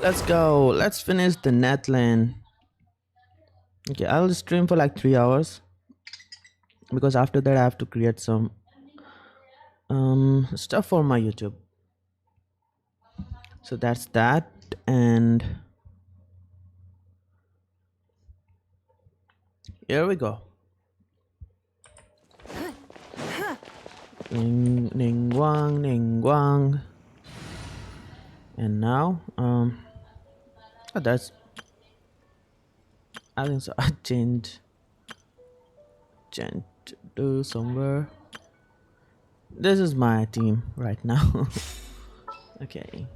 Let's go. Let's finish the NATLAN. Okay, I'll stream for like 3 hours because after that I have to create some stuff for my YouTube. So that's that, and here we go. Ning ning guang ning guang. And now oh, that's, I think so. I change to somewhere. This is my team right now. Okay,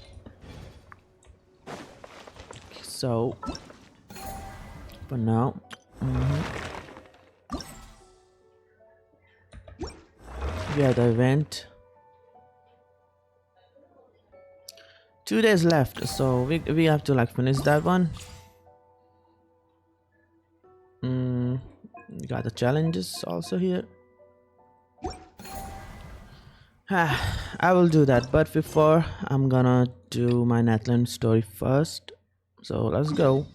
so for now, we have the event. 2 days left, so we have to like finish that one. We got the challenges also here. I will do that, but before I'm gonna do my NATLAN story first. So let's go.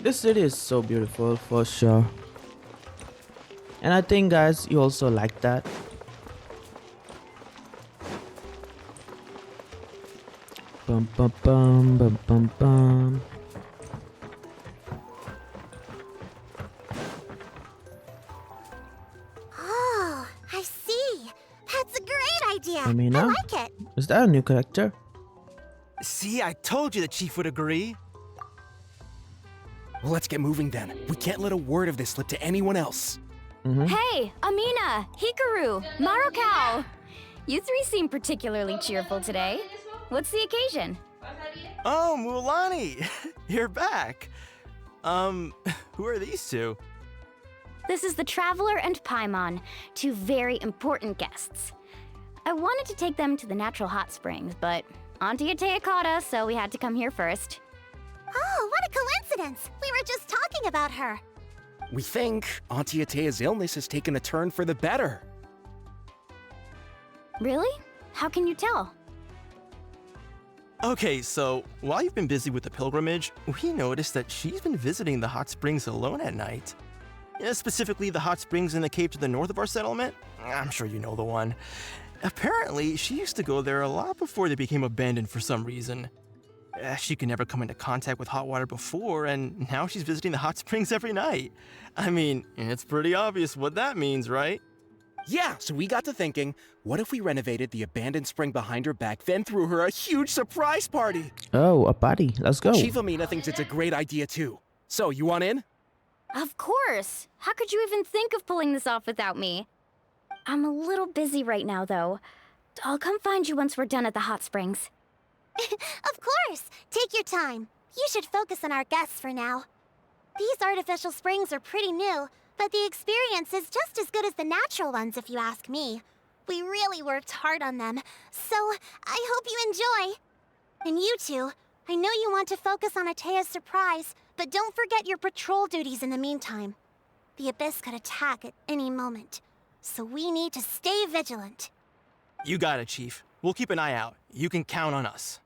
This city is so beautiful for sure, and I think guys you also like that. Bum bum bum bum bum bum. Oh, I see. That's a great idea. Amina? I like it. Is that a new character? See, I told you the chief would agree. Well, let's get moving then. We can't let a word of this slip to anyone else. Hey, Amina, Hikaru, Marukao. You three seem particularly cheerful today. What's the occasion? Oh, Mulani, you're back. Who are these two? This is the Traveler and Paimon, two very important guests. I wanted to take them to the natural hot springs, but Auntie Atea caught us, so we had to come here first. Oh, what a coincidence. We were just talking about her. We think Auntie Atea's illness has taken a turn for the better. Really? How can you tell? Okay, so while you've been busy with the pilgrimage, we noticed that she's been visiting the hot springs alone at night. Yeah, specifically the hot springs in the cave to the north of our settlement. I'm sure you know the one. Apparently, she used to go there a lot before they became abandoned for some reason. She could never come into contact with hot water before, and now she's visiting the hot springs every night. I mean, it's pretty obvious what that means, right? Yeah, so we got to thinking, what if we renovated the abandoned spring behind her back, then threw her a huge surprise party? Oh, a party. Let's go. Chief Amina thinks it's a great idea too. So, you want in? Of course! How could you even think of pulling this off without me? I'm a little busy right now, though. I'll come find you once we're done at the hot springs. Of course. Take your time. You should focus on our guests for now. These artificial springs are pretty new, but the experience is just as good as the natural ones if you ask me. We really worked hard on them, so I hope you enjoy. And you two, I know you want to focus on Atea's surprise, but don't forget your patrol duties in the meantime. The Abyss could attack at any moment, so we need to stay vigilant. You got it, Chief. We'll keep an eye out. You can count on us.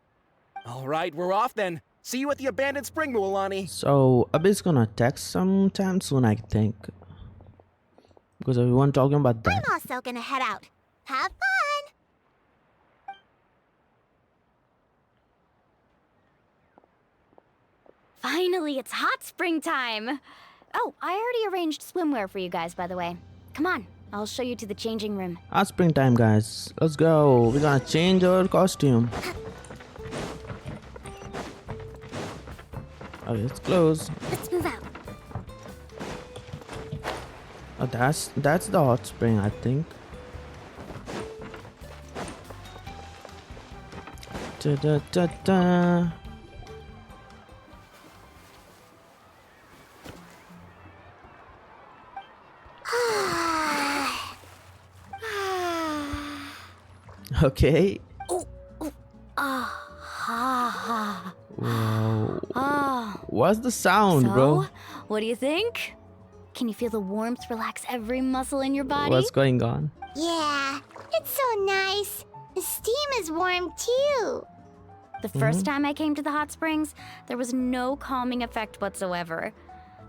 All right, we're off then. See you at the abandoned spring, Mualani. So Abyss gonna text sometime soon, I think, because everyone talking about that. I'm also gonna head out. Have fun! Finally, it's hot spring time! Oh, I already arranged swimwear for you guys, by the way. Come on, I'll show you to the changing room. Hot springtime, guys. Let's go. We're gonna change our costume. Okay, it's closed. Let's move out. Oh, that's the hot spring, I think. Da da da da. Okay. Whoa. What's the sound, bro? So, what do you think? Can you feel the warmth relax every muscle in your body? What's going on? Yeah, it's so nice. The steam is warm too. The first time I came to the hot springs, there was no calming effect whatsoever.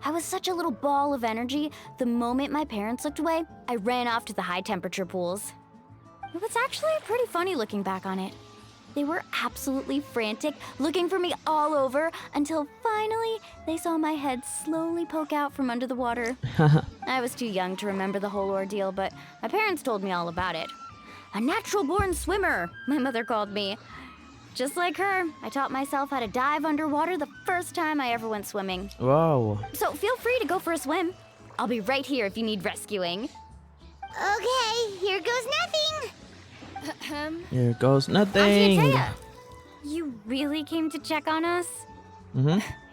I was such a little ball of energy, the moment my parents looked away, I ran off to the high temperature pools. It was actually pretty funny looking back on it. They were absolutely frantic, looking for me all over, until finally they saw my head slowly poke out from under the water. I was too young to remember the whole ordeal, but my parents told me all about it. A natural-born swimmer, my mother called me. Just like her, I taught myself how to dive underwater the first time I ever went swimming. Wow. So feel free to go for a swim. I'll be right here if you need rescuing. Okay, here goes nothing. Here goes Auntie nothing. Atea, you really came to check on us?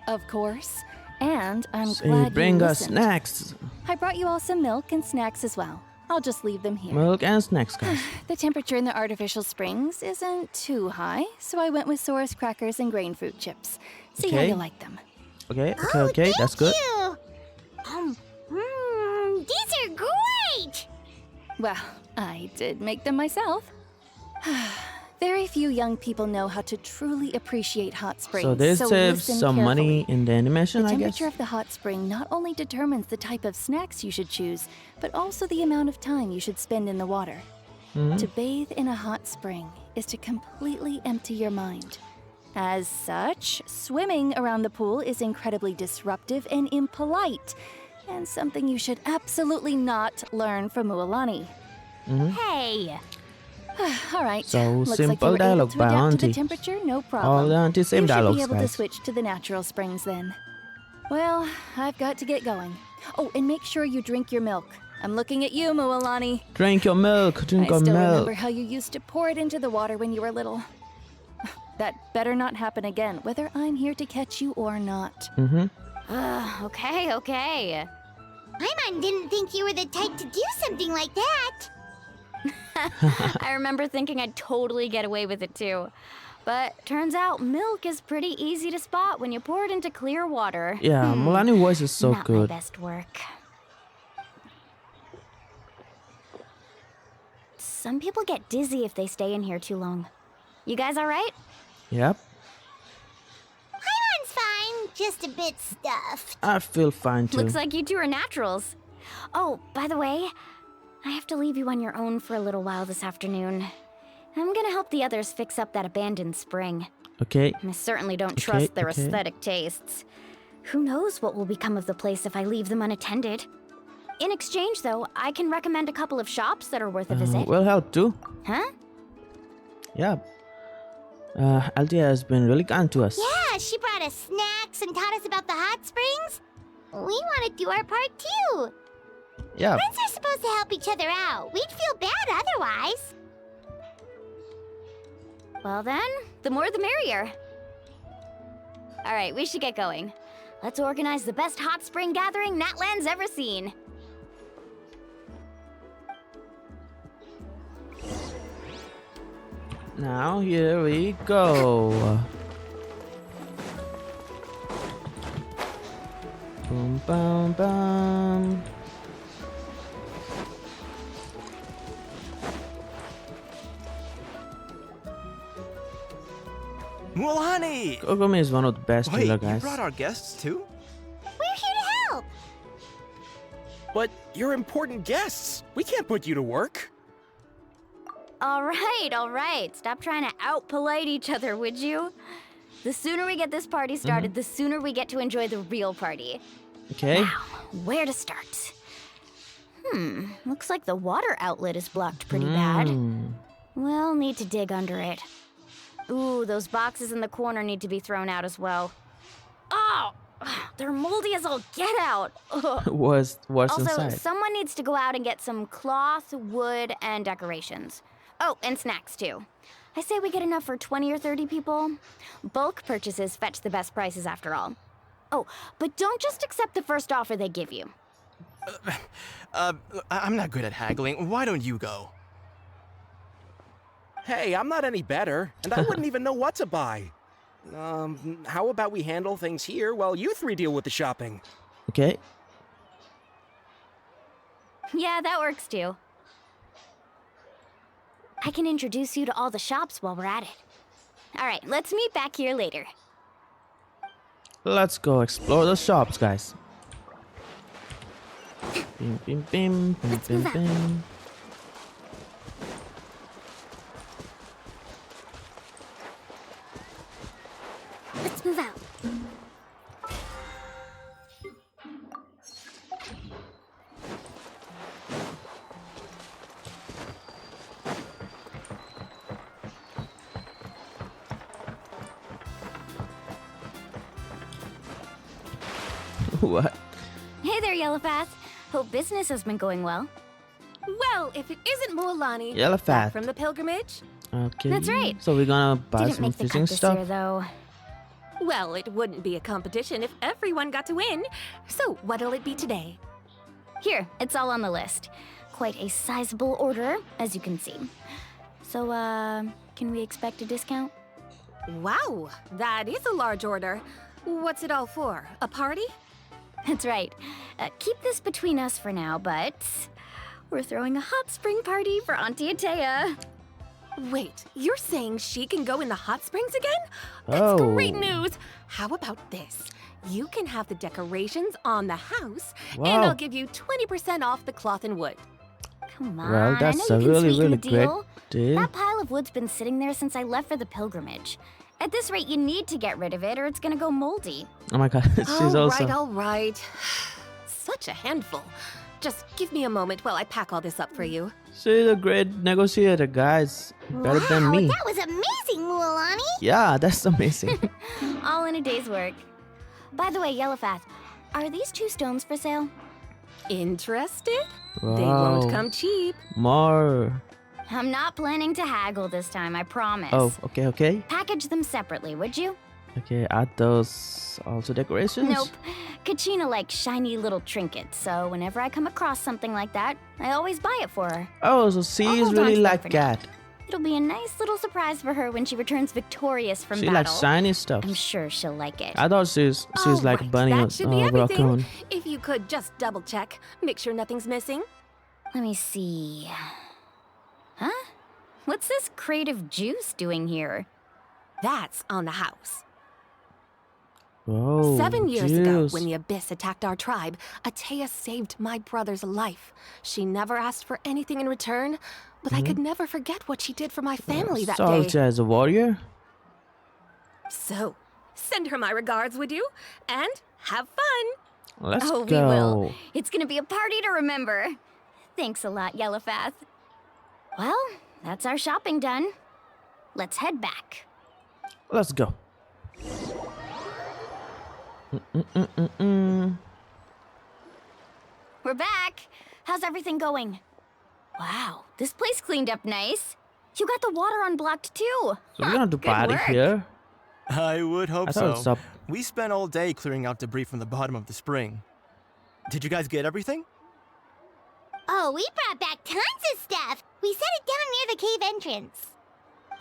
Of course. And I'm So glad bring you us listened. snacks. I brought you all some milk and snacks as well. I'll just leave them here. Milk and snacks, guys. The temperature in the artificial springs isn't too high, so I went with Source crackers and grain fruit chips. See how Okay. you like them. Okay, okay, that's good. You. These are great. Well, I did make them myself. Very few young people know how to truly appreciate hot springs. So this saves listen some money carefully. in the animation, The I guess. temperature of the hot spring not only determines the type of snacks you should choose, but also the amount of time you should spend in the water. To bathe in a hot spring is to completely empty your mind. As such, swimming around the pool is incredibly disruptive and impolite, and something you should absolutely not learn from Mualani. Hey! All right. So, Looks like you simple were able dialogue to by adapt to Auntie. the temperature, no problem. All the Auntie same you should dialogues, be able guys. to switch to the natural springs then. Well, I've got to get going. Oh, and make sure you drink your milk. I'm looking at you, Mualani. Drink your milk. Drink I your still milk. remember how you used to pour it into the water when you were little. That better not happen again, whether I'm here to catch you or not. Okay. Paimon didn't think you were the type to do something like that. I remember thinking I'd totally get away with it too. But turns out milk is pretty easy to spot when you pour it into clear water. Yeah, Mulani voice is so Not good. my best work. Some people get dizzy if they stay in here too long. You guys all right? Yep. Paimon's fine, just a bit stuffed. I feel fine too. Looks like you two are naturals. Oh, by the way, I have to leave you on your own for a little while this afternoon. I'm gonna help the others fix up that abandoned spring. Okay. I certainly don't trust their okay. aesthetic tastes. Who knows what will become of the place if I leave them unattended? In exchange, though, I can recommend a couple of shops that are worth a visit. We'll help too. Huh? Yeah. Altia has been really kind to us. Yeah, she brought us snacks and taught us about the hot springs. We want to do our part too. Yeah. Friends are supposed to help each other out. We'd feel bad otherwise. Well then, the more the merrier. All right, we should get going. Let's organize the best hot spring gathering NATLAN's ever seen. Now here we go. Boom, bam, bam. Mulani! Kogome is one of the best Wait, healer you guys. brought our guests too? We're here to help. But you're important guests. We can't put you to work. All right. Stop trying to out-polite each other, would you? The sooner we get this party started, the sooner we get to enjoy the real party. Okay. Now, where to start? Looks like the water outlet is blocked pretty bad. We'll need to dig under it. Ooh, those boxes in the corner need to be thrown out as well. Oh, they're moldy as all get out. Ugh. What's Also, inside? someone needs to go out and get some cloth, wood, and decorations. Oh, and snacks too. I say we get enough for 20 or 30 people. Bulk purchases fetch the best prices after all. Oh, but don't just accept the first offer they give you. I'm not good at haggling. Why don't you go? Hey, I'm not any better, and I wouldn't even know what to buy. How about we handle things here while you three deal with the shopping? Okay. Yeah, that works too. I can introduce you to all the shops while we're at it. All right, let's meet back here later. Let's go explore the shops, guys. Bim, bim, bim, bim, Let's bim, move out. bim. Let's move out. What? Hey there, Yellowpath. Hope business has been going well. Well, if it isn't Mualani, Yellow back fat. from the pilgrimage, Okay. That's right. So we're gonna buy Didn't some make the fishing cut this stuff. year, though. well, it wouldn't be a competition if everyone got to win. So, what'll it be today? Here, it's all on the list. Quite a sizable order, as you can see. So, can we expect a discount? Wow, that is a large order. What's it all for? A party? That's right. Keep this between us for now, but we're throwing a hot spring party for Auntie Atea. Wait, you're saying she can go in the hot springs again? That's Oh. great news. How about this? You can have the decorations on the house, and Wow. I'll give you 20% off the cloth and wood. Come on, Well, I that's know a you can really, sweeten really the great deal. deal. That pile of wood's been sitting there since I left for the pilgrimage. At this rate, you need to get rid of it, or it's gonna go moldy. Oh my god, she's also. All right. Such a handful. Just give me a moment while I pack all this up for you. She's a great negotiator, guys. Better than Wow, me. that was amazing, Mualani. Yeah, that's amazing. All in a day's work. By the way, Yellowpath, are these 2 stones for sale? Interested? They Wow. won't come cheap. More. I'm not planning to haggle this time, I promise. Oh, okay, okay. Package them separately, would you? Okay, are those also decorations? Nope. Kachina likes shiny little trinkets, so whenever I come across something like that, I always buy it for her. Oh, so she I'll is hold on really to them like for now. that. It'll be a nice little surprise for her when she returns victorious from She battle. likes shiny stuff. I'm sure she'll like it. I thought she's All like right, bunny that should be everything. raccoon. If you could just double check, make sure nothing's missing. Let me see. Huh? What's this crate of juice doing here? That's on the house. Whoa. 7 years ago, juice. when the Abyss attacked our tribe, Atea saved my brother's life. She never asked for anything in return, but I could never forget what she did for my family that day. Soldier as a warrior? So, send her my regards, would you? And have fun! Let's Oh, go. we will. It's gonna be a party to remember. Thanks a lot, Yellowpath. Well, that's our shopping done. Let's head back. Let's go. We're back. How's everything going? Wow, this place cleaned up nice. You got the water unblocked too. So we're gonna do Good party work. here. I would hope I thought it's so. up. We spent all day clearing out debris from the bottom of the spring. Did you guys get everything? Oh, we brought back tons of stuff. We set it down near the cave entrance.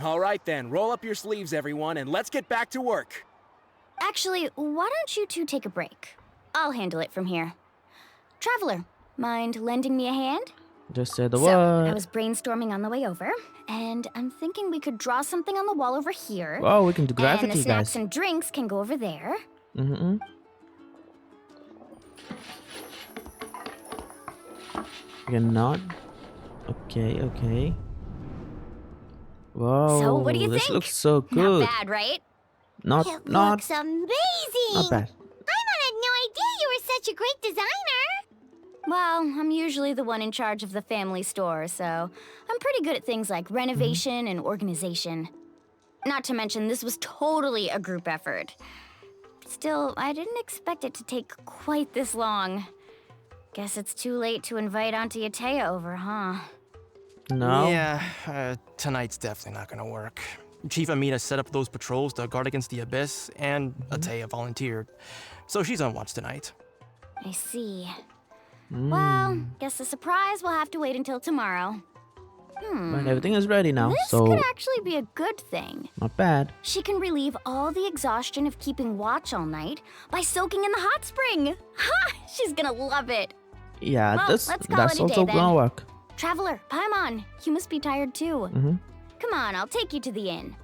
All right then, roll up your sleeves, everyone, and let's get back to work. Actually, why don't you two take a break? I'll handle it from here. Traveler, mind lending me a hand? Just say the So, word. I was brainstorming on the way over, and I'm thinking we could draw something on the wall over here. Wow, we can do and the graffiti, snacks guys. and drinks can go over there. Mm-hmm. You can nod. Okay, okay. Whoa, So, what do you this think? looks so good. Not bad, right? Not, It not, looks amazing. not bad. I had no idea you were such a great designer. Well, I'm usually the one in charge of the family store, so I'm pretty good at things like renovation and organization. Not to mention, this was totally a group effort. Still, I didn't expect it to take quite this long. Guess it's too late to invite Auntie Atea over, huh? No. Yeah, tonight's definitely not gonna work. Chief Amita set up those patrols to guard against the Abyss, and Atea volunteered. So she's on watch tonight. I see. Well, guess the surprise will have to wait until tomorrow. But everything is ready now, This so could actually be a good thing. not bad. She can relieve all the exhaustion of keeping watch all night by soaking in the hot spring. Ha! She's gonna love it. Yeah, Well, let's call that's it a day also then. gonna work. Traveler, Paimon, you must be tired too. Come on, I'll take you to the inn.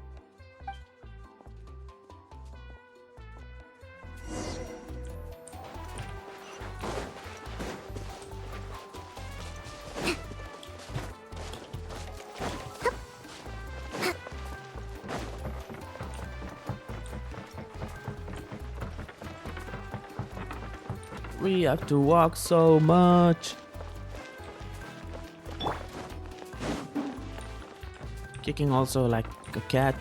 We have to walk so much. Kicking also like a cat.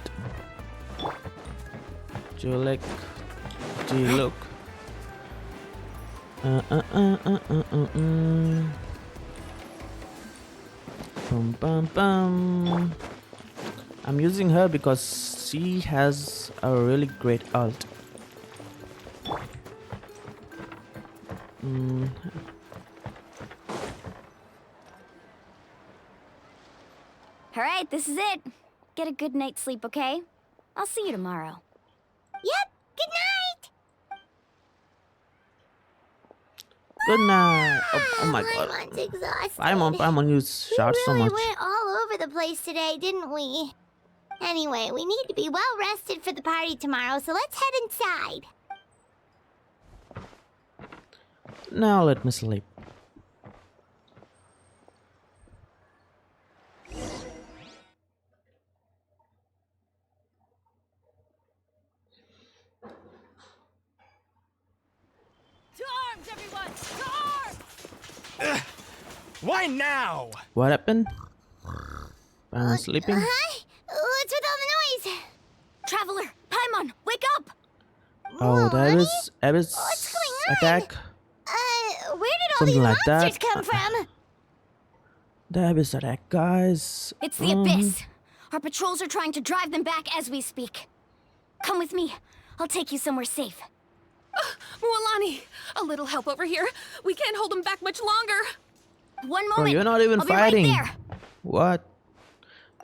Julek. Look. Bum bum bum. I'm using her because she has a really great ult. All right, this is it. Get a good night's sleep, okay? I'll see you tomorrow. Yep, good night! Good night. Oh my god. Paimon's exhausted. Paimon, you shout so We really much. went all over the place today, didn't we? Anyway, we need to be well rested for the party tomorrow, so let's head inside. Now let me sleep. To arms, everyone! To arms! Why now? What happened? Paimon sleeping? Hi? What's with all the noise? Traveler, Paimon, wake up! Oh, that Mommy? is Abyss What's going on? attack. Where did all Something these like that. monsters come from? The Abyss attack, guys. It's the Abyss. Our patrols are trying to drive them back as we speak. Come with me. I'll take you somewhere safe. Mualani, a little help over here. We can't hold them back much longer. One Bro, moment. you're not even I'll fighting. Be right there. What?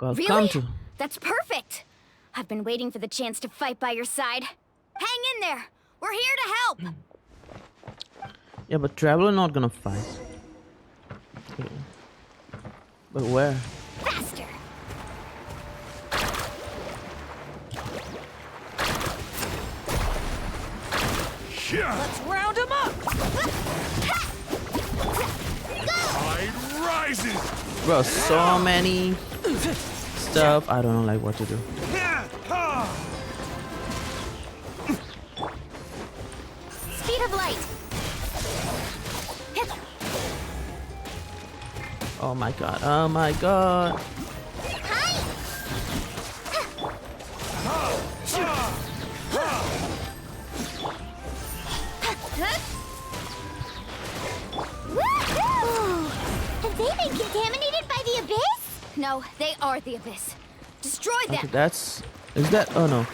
Well, Really? come to. That's perfect. I've been waiting for the chance to fight by your side. Hang in there. We're here to help. Yeah, but Traveler not gonna fight. Okay. But where? Faster. Let's round him up! Tide rises! Bro, so many stuff. I don't know like what to do. Speed of light. Oh my god. Oh my god. Woohoo! Have they been contaminated by the Abyss? No, they are the Abyss. Destroy them. Okay, that's. Is that? Oh no.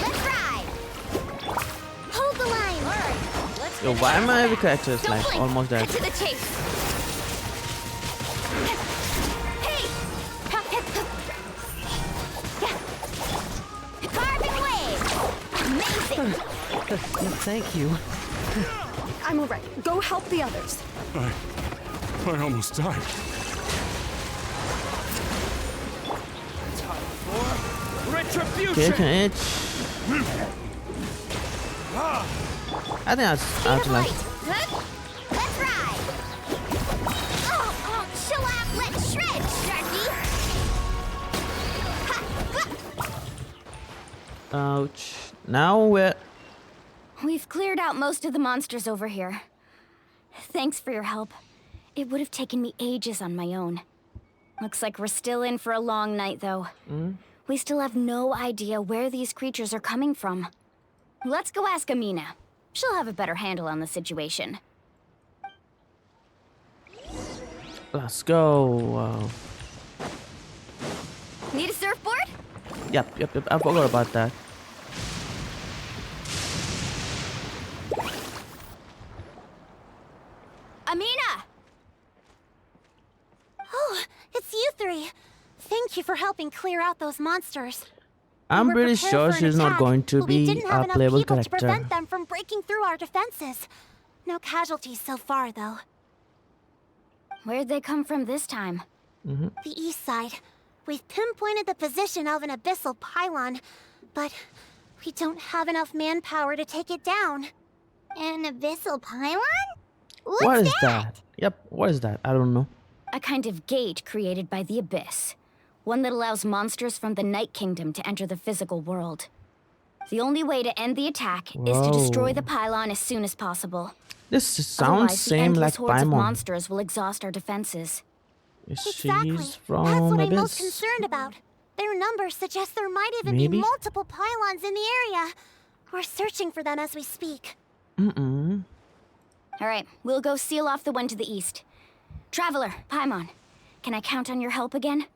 Let's ride! Hold the line! Alright, let's Yo, why am I every character is like almost dead? Cut to the chase. Hey! Carbon wave! Amazing! Thank you. I'm all right. Go help the others. I almost died. Retribution! Kick and itch. I think that's Speed of like. light! Let's ride! Oh, chill out! Let's shred, Sharky! Ouch. Now we're. We've cleared out most of the monsters over here. Thanks for your help. It would have taken me ages on my own. Looks like we're still in for a long night, though. We still have no idea where these creatures are coming from. Let's go ask Amina. She'll have a better handle on the situation. Let's go. Need a surfboard? Yep. I forgot about that. Amina! Oh, it's you three. Thank you for helping clear out those monsters. I'm We were pretty prepared sure for an she's not attack, going to but we be didn't have a enough playable people to character. prevent them from breaking through our defenses. No casualties so far, though. Where'd they come from this time? The east side. We've pinpointed the position of an abyssal pylon, but we don't have enough manpower to take it down. An abyssal pylon? What is that? Yep, what is that? I don't know. A kind of gate created by the Abyss. One that allows monsters from the Night Kingdom to enter the physical world. The only way to end the attack is to destroy the pylon as soon as possible. This sounds Otherwise, the same like endless hordes of Paimon. monsters will exhaust our defenses. Exactly. She's from That's what I'm most Abyss. concerned about. Their numbers suggest there might even Maybe? be multiple pylons in the area. We're searching for them as we speak. All right, we'll go seal off the one to the east. Traveler, Paimon, can I count on your help again?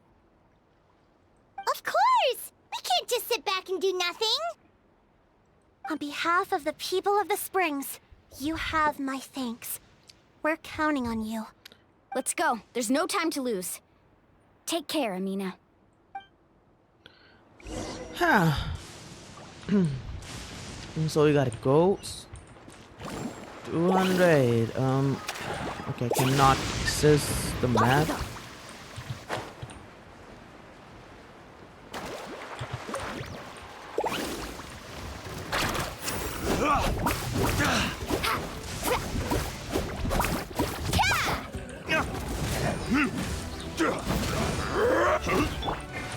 Of course! We can't just sit back and do nothing! On behalf of the people of the Springs, you have my thanks. We're counting on you. Let's go. There's no time to lose. Take care, Amina. So we gotta go. 200. Okay, cannot access the map.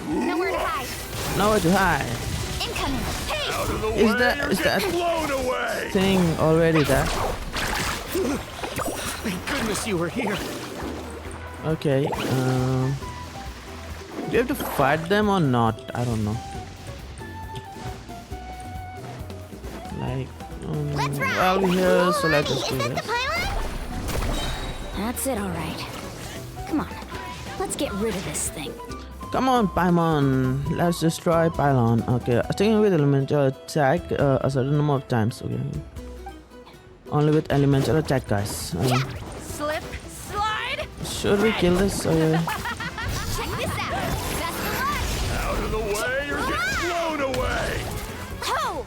Nowhere to hide. Nowhere to hide. Incoming. Hey! Out of the Is way, that- you're is that- getting blown away! Thing already there. Thank goodness you were here. Okay, do you have to fight them or not? I don't know. Like, Let's ride! well, we're here, so let's just do Is that the this. pylon? That's it, all right. Come on, let's get rid of this thing. Come on, Paimon. Let's destroy Pylon. Okay, sticking with elemental attack a certain number of times. Okay. Only with elemental attack, guys. Slip, slide. Should we kill this? Okay. Check this out. That's the one. Out of the way, you're getting blown away! Ho!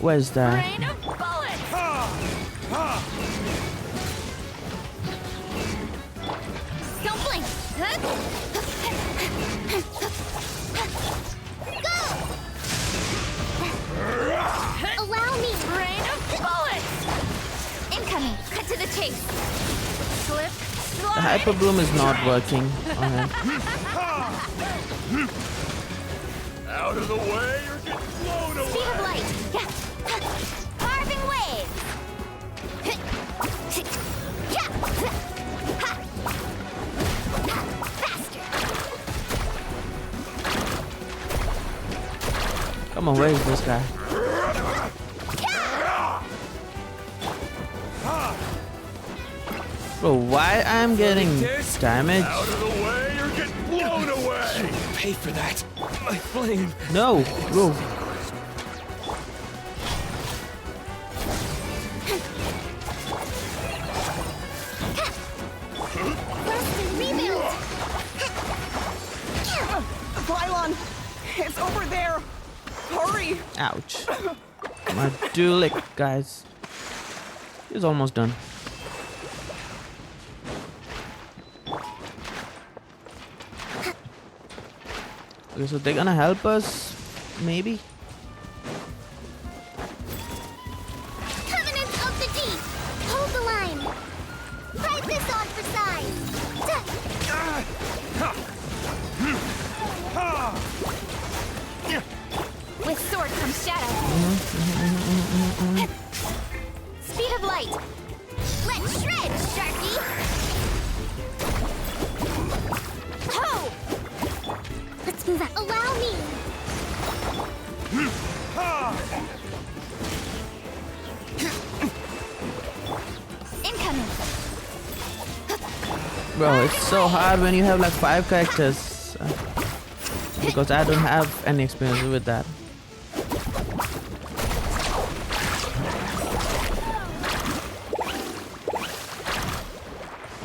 Where's that? Rain of bullets. Don't blink. Go! Allow me. Rain of bullets. Incoming. Cut to the chase. Slip, The slide. hyper bloom is not working. Okay. Out of the way, you're getting blown away! Speed of light. Yeah. Carving wave. Faster. Come on, where is this guy? Bro, why I'm getting damage? Out of the way, you're getting blown away! Pay for that. My flame. No, bro. Rest and rebuild. The pylon! It's over there! Hurry! Ouch. My dueling, guys. He's almost done. Okay, so they're gonna help us, maybe? Covenant of the Deep. Hold the line. Fight this on for size. With sword comes shadow. Speed of light. Let's shred, Sharky. Ho! Incoming. Bro, it's so hard when you have like 5 characters. Because I don't have any experience with that.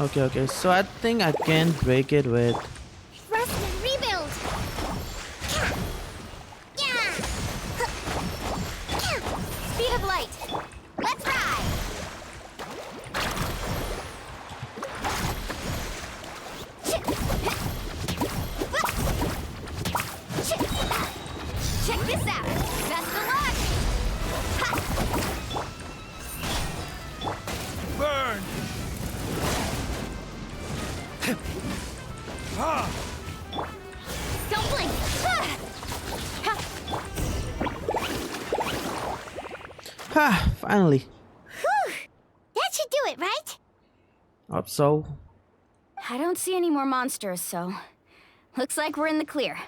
Okay, so I think I can break it with... Rest and rebuild. Yeah. Speed of light. Let's ride. Check this out. Best of luck. Burn! Don't blink. Ha! Finally. Whew. That should do it, right? Hope so. I don't see any more monsters, so looks like we're in the clear.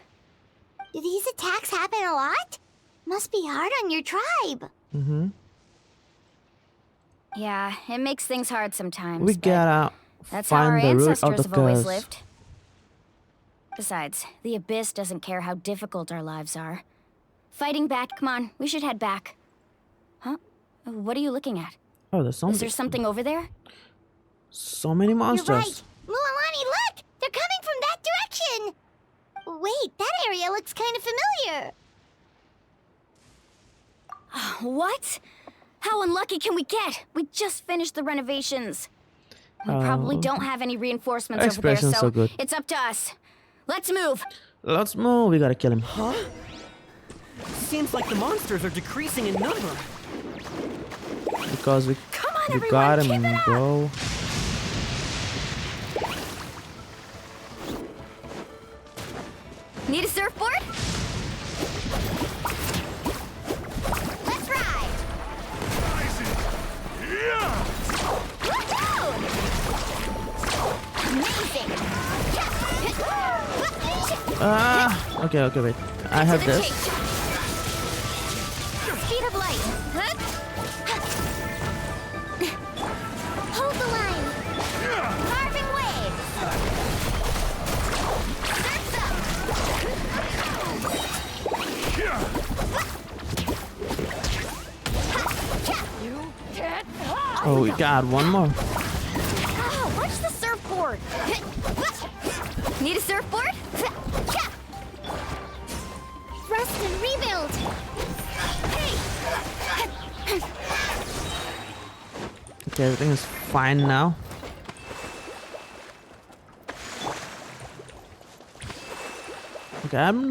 Do these attacks happen a lot? Must be hard on your tribe. Mm-hmm. Yeah, it makes things hard sometimes. We but gotta that's how our find the root ancestors of the have always curse. lived. Besides, the Abyss doesn't care how difficult our lives are. Fighting back, come on, we should head back. Huh? What are you looking at? Oh, there's Is there something over there? so many monsters. You're right. Mualani, look! They're coming from that direction! Wait, that area looks kind of familiar. What? How unlucky can we get? We just finished the renovations. We probably don't have any reinforcements over there, Expression's so so good. it's up to us. Let's move. Let's move. We gotta kill him. Huh? Seems like the monsters are decreasing in number. Because we everyone, got keep him, it up. bro. Need a surfboard? Let's ride. Yeah! Woohoo! Amazing. Okay, wait. I have To the this. chase. Speed of light. Hold the line. Carving waves. Surf's up. You can't. Oh, we got one more. Oh, watch the surfboard. Need a surfboard? Rest and rebuild. Okay, everything is fine now. Okay, I'm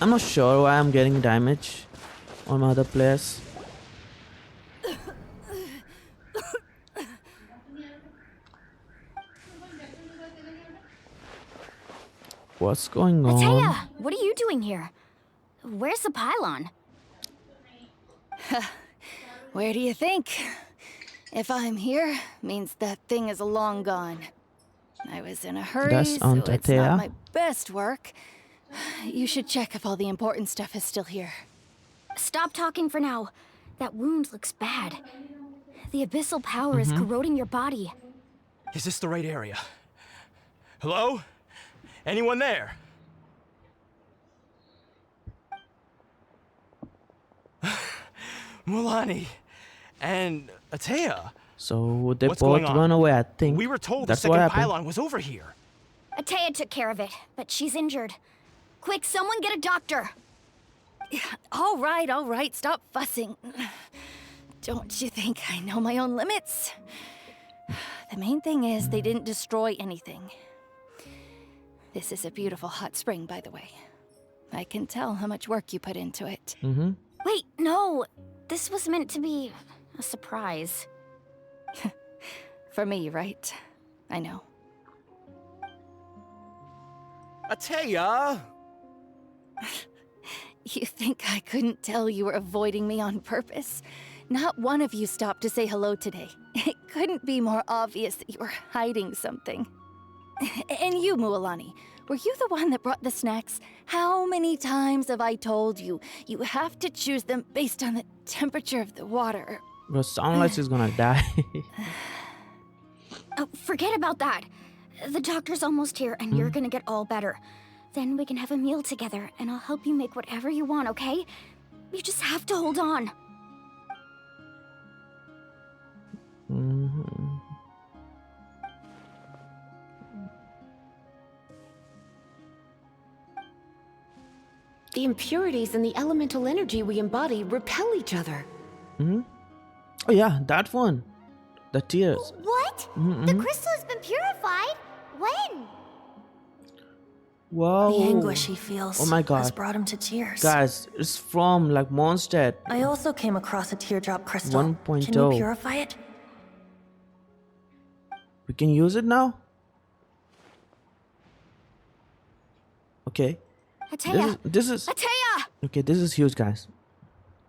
not sure why I'm getting damage on my other players. What's going on? Taya, what are you doing here? Where's the pylon? Where do you think? If I'm here, means that thing is long gone. I was in a hurry, That's so Aunt it's Taya. not my best work. You should check if all the important stuff is still here. Stop talking for now. That wound looks bad. The abyssal power is corroding your body. Is this the right area? Hello? Anyone there? Mulani and Atea. So they What's both going on? run away, I think. We were told That's the what second happened. pylon was over here. Atea took care of it, but she's injured. Quick, someone get a doctor. All right, stop fussing. Don't you think I know my own limits? The main thing is they didn't destroy anything. This is a beautiful hot spring, by the way. I can tell how much work you put into it. Mm-hmm. Wait, no. This was meant to be a surprise. For me, right? I know. Atea! You think I couldn't tell you were avoiding me on purpose? Not one of you stopped to say hello today. It couldn't be more obvious that you were hiding something. And you, Mualani, Were you the one that brought the snacks? How many times have I told you? You have to choose them based on the temperature of the water. Bro, sound like she's gonna die. Oh, forget about that. The doctor's almost here, and you're gonna get all better. Then we can have a meal together, and I'll help you make whatever you want, okay? You just have to hold on. Mhm. The impurities and the elemental energy we embody repel each other. Oh yeah, that one. The tears. What? The crystal has been purified? When? Whoa. The anguish he feels Oh my has god. brought him to tears. Guys, it's from like Mondstadt I also came across a teardrop crystal. 1.0. Can you purify it? We can use it now? Okay. Ateya! This is Ateya! okay, this is huge, guys.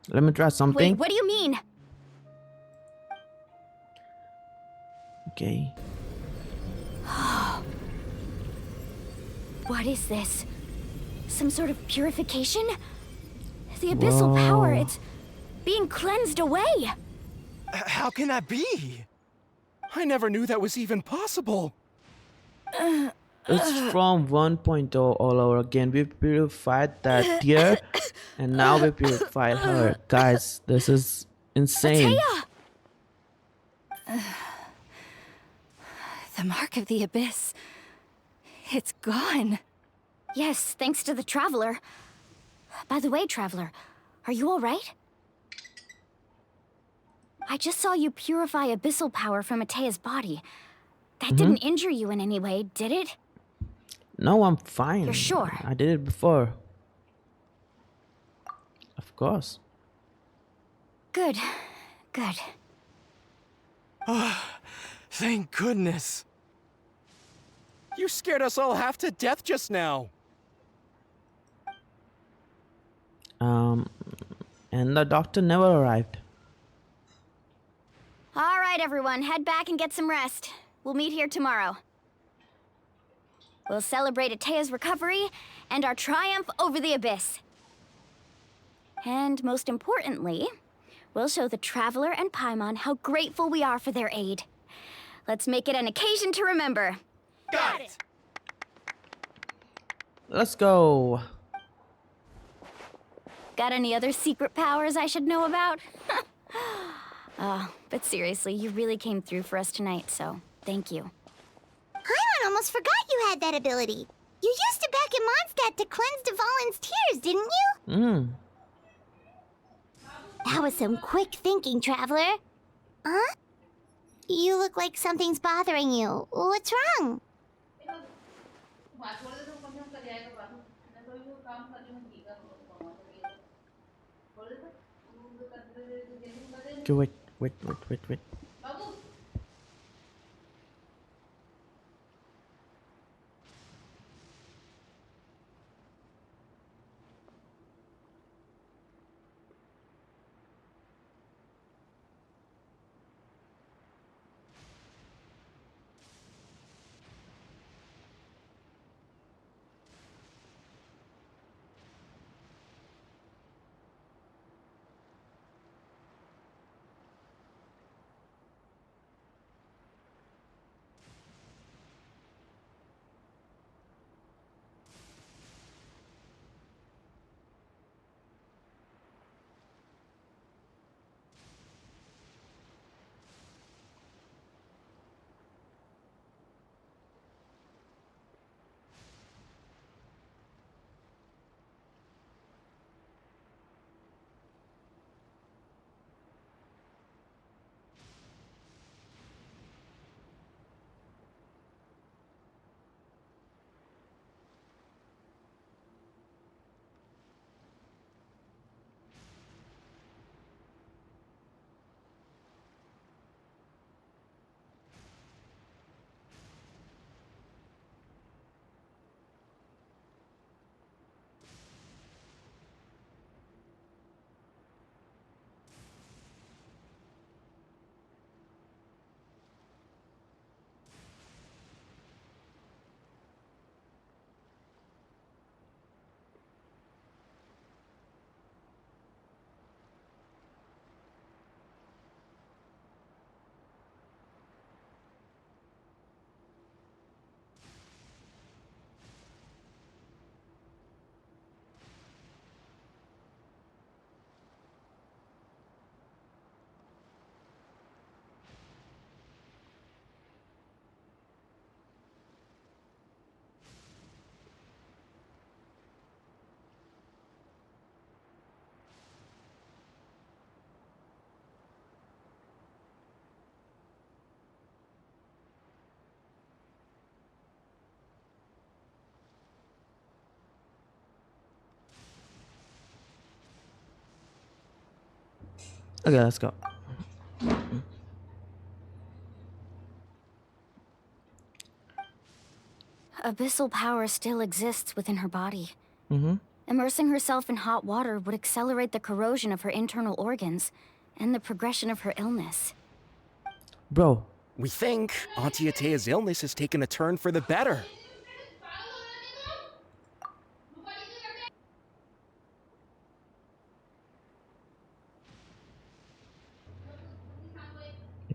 Let me try something. Wait, what do you mean? Okay. What is this? Some sort of purification? The abyssal power, it's being cleansed away. How can that be? I never knew that was even possible. It's from 1.0 all over again. We purified that tear and now we purified her. Guys, this is insane. Ateya! The mark of the abyss. It's gone. Yes, thanks to the Traveler. By the way, Traveler, are you alright? I just saw you purify abyssal power from Atea's body. That didn't injure you in any way, did it? No, I'm fine. You're sure? I did it before. Of course. Good. Good. Thank goodness. You scared us all half to death just now. And the doctor never arrived. Alright, everyone, head back and get some rest. We'll meet here tomorrow. We'll celebrate Atea's recovery and our triumph over the abyss. And most importantly, we'll show the Traveler and Paimon how grateful we are for their aid. Let's make it an occasion to remember. Got it! Let's go. Got any other secret powers I should know about? But seriously, you really came through for us tonight, so thank you. Paimon almost forgot you had that ability. You used it back in Mondstadt to cleanse Dvalin's tears, didn't you? That was some quick thinking, Traveler. Huh? You look like something's bothering you. What's wrong? Okay, wait. Okay, let's go. Abyssal power still exists within her body. Mm-hmm. Immersing herself in hot water would accelerate the corrosion of her internal organs and the progression of her illness. Bro. We think Auntie Atea's illness has taken a turn for the better.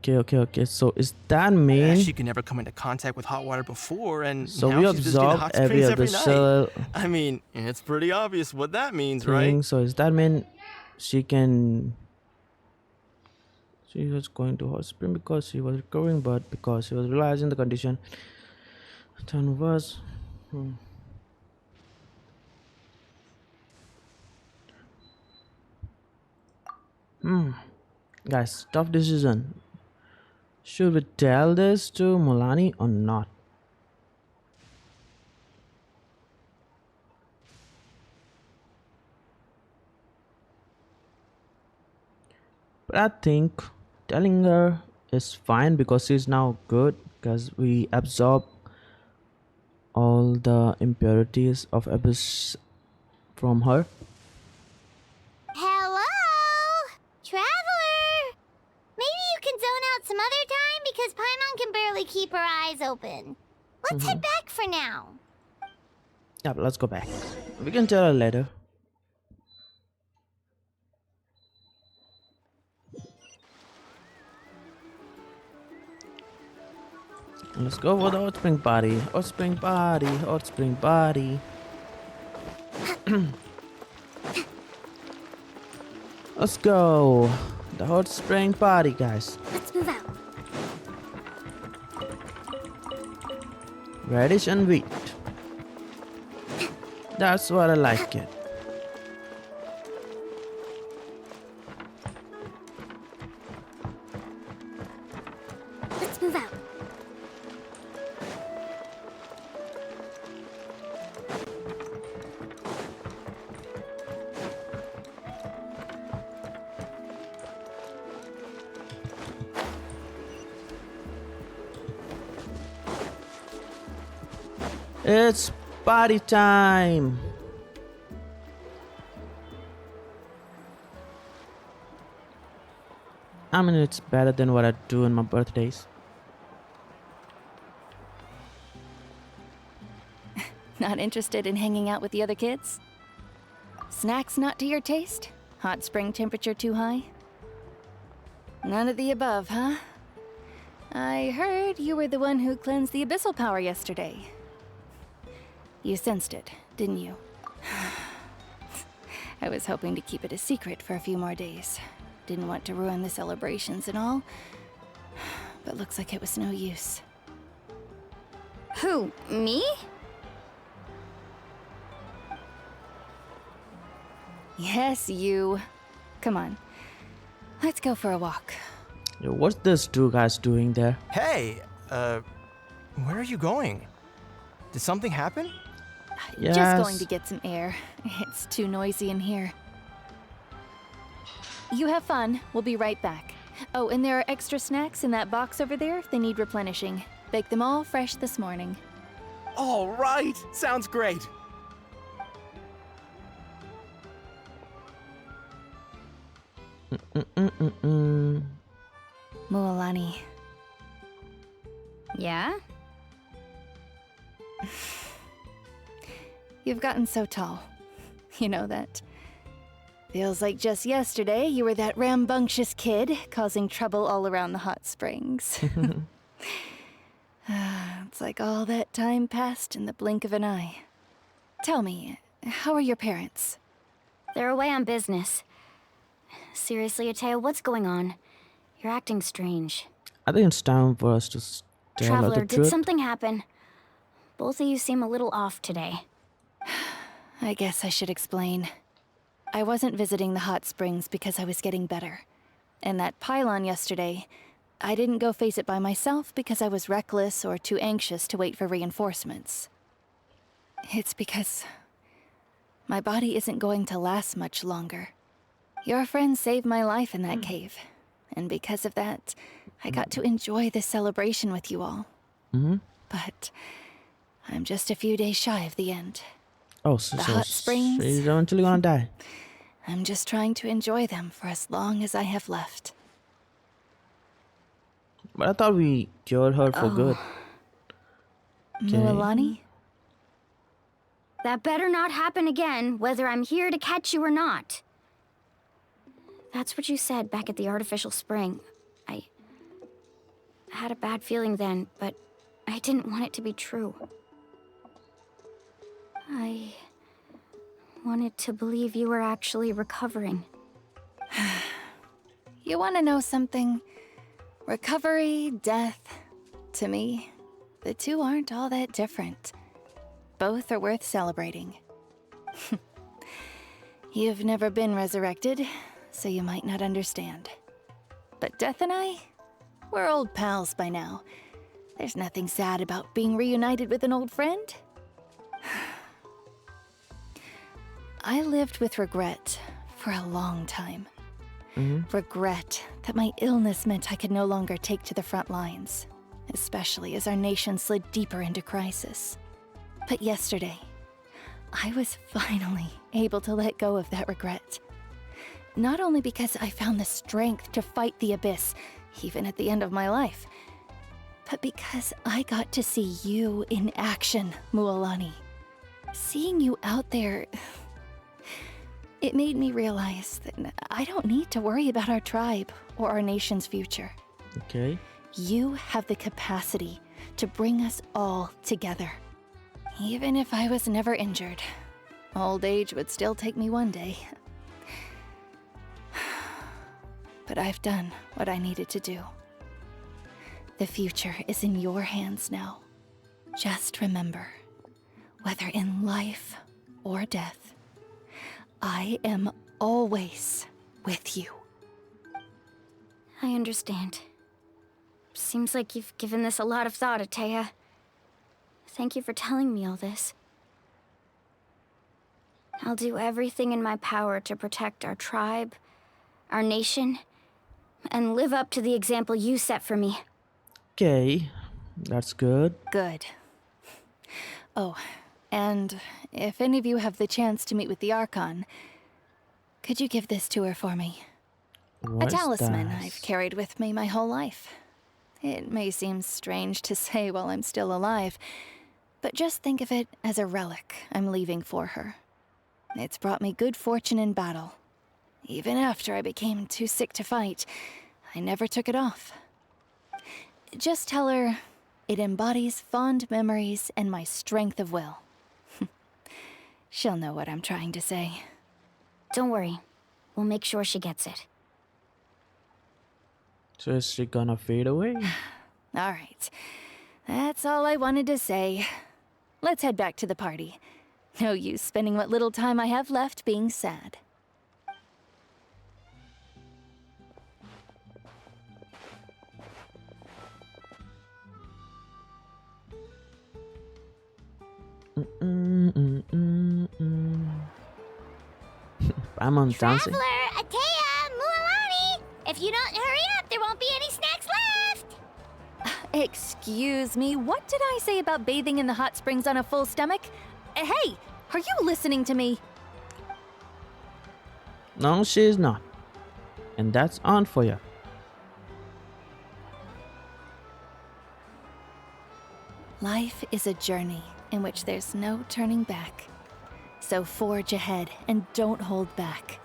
Okay. So is that mean? She could never come into contact with hot water before, and So now we she's visiting the absorb hot every springs every night. abyssal I mean, it's pretty obvious what that means, thing. right? So is that mean she can? She was going to hot spring because she was recovering, but because she was realizing the condition, turn was. Guys, tough decision. Should we tell this to Mulani or not? But I think telling her is fine because she's now good because we absorb all the impurities of abyss from her. Hello? Traveler! Maybe you can zone out some other time because Paimon can barely keep her eyes open. Let's head back for now. Yeah, but let's go back. We can tell her later. Let's go for the hot spring party. Hot spring party. Hot spring party. Let's go. The hot spring party, guys. Let's move out. Radish and wheat. That's what I like it. Let's move out. It's party time. I mean, it's better than what I do on my birthdays. Not interested in hanging out with the other kids? Snacks not to your taste? Hot spring temperature too high? None of the above, huh? I heard you were the one who cleansed the abyssal power yesterday. You sensed it, didn't you? I was hoping to keep it a secret for a few more days. Didn't want to ruin the celebrations and all. But looks like it was no use. Who, me? Yes, you. Come on. Let's go for a walk. Yo, what's this two guys doing there? Hey, where are you going? Did something happen? Yes. Just going to get some air. It's too noisy in here. You have fun. We'll be right back. Oh, and there are extra snacks in that box over there if they need replenishing. Baked them all fresh this morning. All right, sounds great. Mualani. Yeah? You've gotten so tall. You know that. Feels like just yesterday you were that rambunctious kid causing trouble all around the hot springs. It's like all that time passed in the blink of an eye. Tell me, how are your parents? They're away on business. Seriously, Atea, what's going on? You're acting strange. I think it's time for us to tell her Traveler, the did truth. something happen? Both of you seem a little off today. I guess I should explain. I wasn't visiting the hot springs because I was getting better. And that pylon yesterday, I didn't go face it by myself because I was reckless or too anxious to wait for reinforcements. It's because my body isn't going to last much longer. Your friend saved my life in that cave. And because of that, I got to enjoy this celebration with you all. But I'm just a few days shy of the end. Oh, The hot springs. she's eventually gonna die. I'm just trying to enjoy them for as long as I have left. But I thought we cured her for good. Mualani? That better not happen again, whether I'm here to catch you or not. That's what you said back at the artificial spring. I had a bad feeling then, but I didn't want it to be true. I wanted to believe you were actually recovering. You want to know something? Recovery, death, to me, the two aren't all that different. Both are worth celebrating. You've never been resurrected, so you might not understand. But Death and I, we're old pals by now. There's nothing sad about being reunited with an old friend. I lived with regret for a long time. Regret that my illness meant I could no longer take to the front lines, especially as our nation slid deeper into crisis. But yesterday, I was finally able to let go of that regret. Not only because I found the strength to fight the abyss, even at the end of my life, but because I got to see you in action, Mualani. Seeing you out there, it made me realize that I don't need to worry about our tribe or our nation's future. Okay. You have the capacity to bring us all together. Even if I was never injured, old age would still take me one day. But I've done what I needed to do. The future is in your hands now. Just remember, whether in life or death, I am always with you. I understand. Seems like you've given this a lot of thought, Atea. Thank you for telling me all this. I'll do everything in my power to protect our tribe, our nation, and live up to the example you set for me. Okay, that's good. Good. Oh, and if any of you have the chance to meet with the Archon, could you give this to her for me? What's A talisman that? I've carried with me my whole life. It may seem strange to say while I'm still alive, but just think of it as a relic I'm leaving for her. It's brought me good fortune in battle. Even after I became too sick to fight, I never took it off. Just tell her it embodies fond memories and my strength of will. She'll know what I'm trying to say. Don't worry. We'll make sure she gets it. So is she gonna fade away? All right. That's all I wanted to say. Let's head back to the party. No use spending what little time I have left being sad. I'm on dancing. Traveler, Atea, Mualani! If you don't hurry up, there won't be any snacks left! Excuse me, what did I say about bathing in the hot springs on a full stomach? Hey, are you listening to me? No, she's not. And that's on for you. Life is a journey in which there's no turning back. So forge ahead and don't hold back.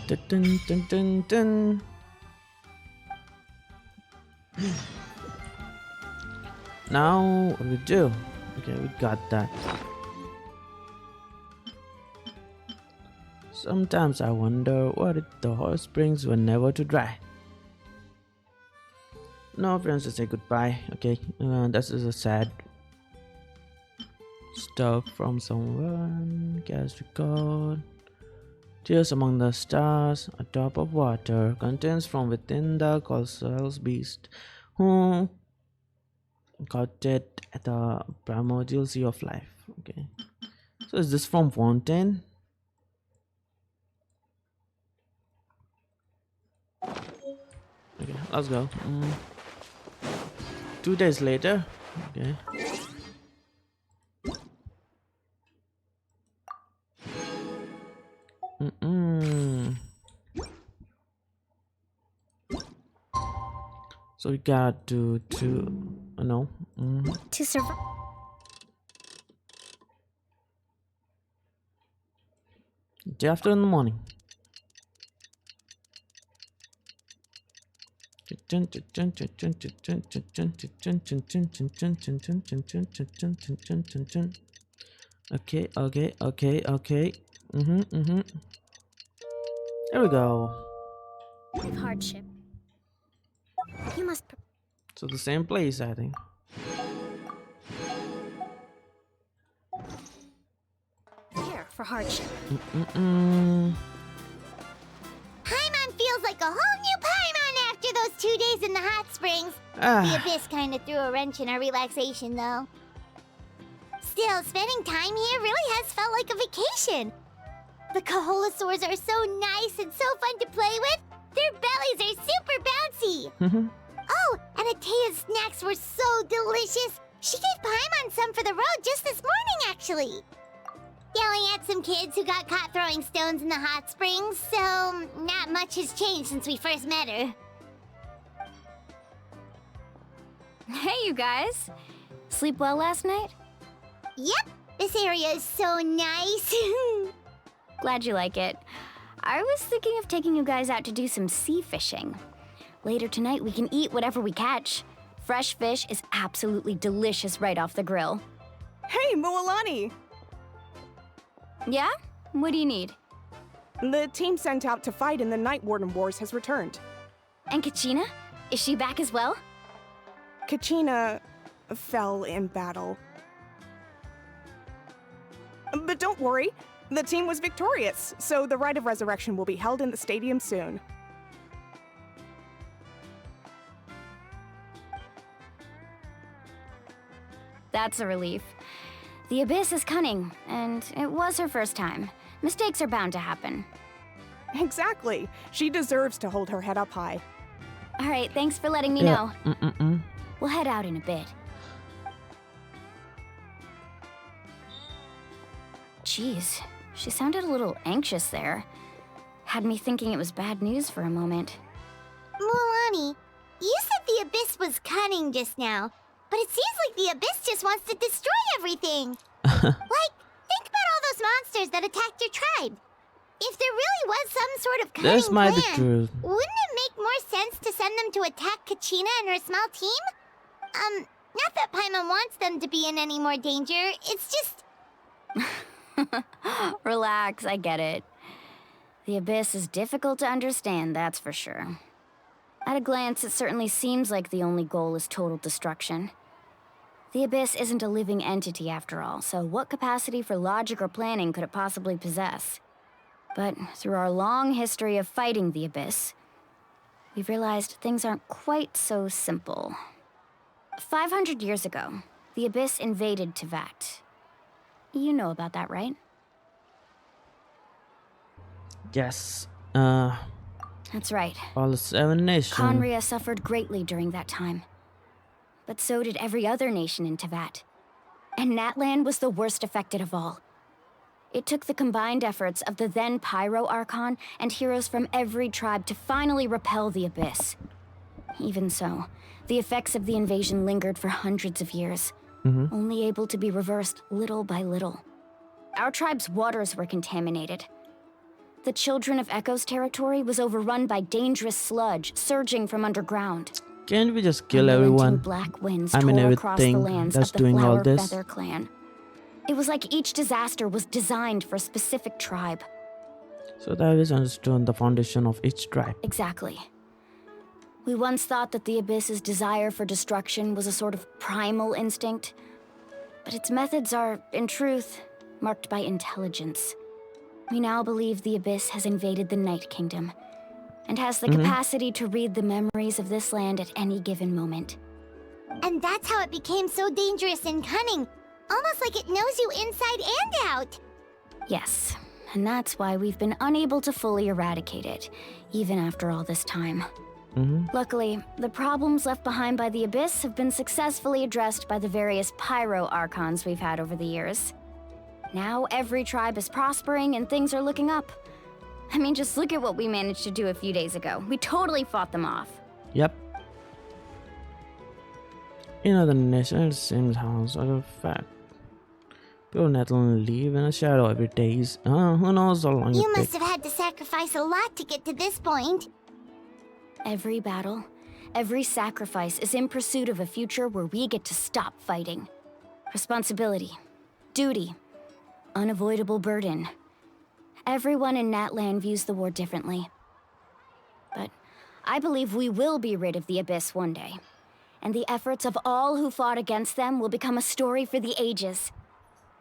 Dun, dun, dun, dun, dun. Now, what do we do? Okay, we got that. Sometimes I wonder what if the hot springs were never to dry. No friends to say goodbye. Okay, this is a sad stuff from someone. Cast record. Tears among the stars, a drop of water, contains from within the colossal beast, who got it at the primordial sea of life. Okay. So is this from Fontaine? Okay, let's go. 2 days later. Okay. So we got to no. To survive. Day after in the morning. Okay. There we go. With hardship. You must. So the same place, I think. Prepare for hardship. Paimon feels like a whole new Paimon after those 2 days in the hot springs. The Abyss kind of threw a wrench in our relaxation, though. Still, spending time here really has felt like a vacation. The Kaholosaurs are so nice and so fun to play with. Their bellies are super bouncy. Oh, and Atea's snacks were so delicious. She gave Paimon some for the road just this morning, actually. Yelling at some kids who got caught throwing stones in the hot springs, so not much has changed since we first met her. Hey, you guys. Sleep well last night? Yep, this area is so nice. Glad you like it. I was thinking of taking you guys out to do some sea fishing. Later tonight, we can eat whatever we catch. Fresh fish is absolutely delicious right off the grill. Hey, Mualani! Yeah? What do you need? The team sent out to fight in the Night Warden Wars has returned. And Kachina? Is she back as well? Kachina fell in battle. But don't worry, the team was victorious, so the Rite of Resurrection will be held in the stadium soon. That's a relief. The Abyss is cunning, and it was her first time. Mistakes are bound to happen. Exactly. She deserves to hold her head up high. All right, thanks for letting me know. We'll head out in a bit. Jeez, she sounded a little anxious there. Had me thinking it was bad news for a moment. Mualani, you said the Abyss was cunning just now, but it seems like the Abyss just wants to destroy everything. Like, think about all those monsters that attacked your tribe. If there really was some sort of cunning This might be plan, true. wouldn't it make more sense to send them to attack Kachina and her small team? Not that Paimon wants them to be in any more danger, it's just... Relax, I get it. The Abyss is difficult to understand, that's for sure. At a glance, it certainly seems like the only goal is total destruction. The Abyss isn't a living entity after all, so what capacity for logic or planning could it possibly possess? But through our long history of fighting the Abyss, we've realized things aren't quite so simple. 500 years ago, the Abyss invaded Teyvat. You know about that, right? Yes. That's right. All the 7 nations. Conria suffered greatly during that time. But so did every other nation in Teyvat. And NATLAN was the worst affected of all. It took the combined efforts of the then Pyro Archon and heroes from every tribe to finally repel the Abyss. Even so, the effects of the invasion lingered for hundreds of years, only able to be reversed little by little. Our tribe's waters were contaminated. The Children of Echo's territory was overrun by dangerous sludge surging from underground. Can't we just kill Unrelenting everyone? black winds I mean tore across the everything lands that's of the doing all Flower this. Feather clan. It was like each disaster was designed for a specific tribe. So that is understood the foundation of each tribe. Exactly. We once thought that the Abyss's desire for destruction was a sort of primal instinct, but its methods are, in truth, marked by intelligence. We now believe the Abyss has invaded the Night Kingdom, and has the capacity to read the memories of this land at any given moment. And that's how it became so dangerous and cunning. Almost like it knows you inside and out. Yes, and that's why we've been unable to fully eradicate it, even after all this time. Luckily, the problems left behind by the Abyss have been successfully addressed by the various pyro archons we've had over the years. Now every tribe is prospering and things are looking up. I mean, just look at what we managed to do a few days ago. We totally fought them off. Yep. In other nations, it seems house are a fact. People NATLAN live in a shadow every day. Who knows how long You it must takes. have had to sacrifice a lot to get to this point. Every battle, every sacrifice is in pursuit of a future where we get to stop fighting. Responsibility, duty, unavoidable burden. Everyone in NATLAN views the war differently. But I believe we will be rid of the Abyss one day. And the efforts of all who fought against them will become a story for the ages.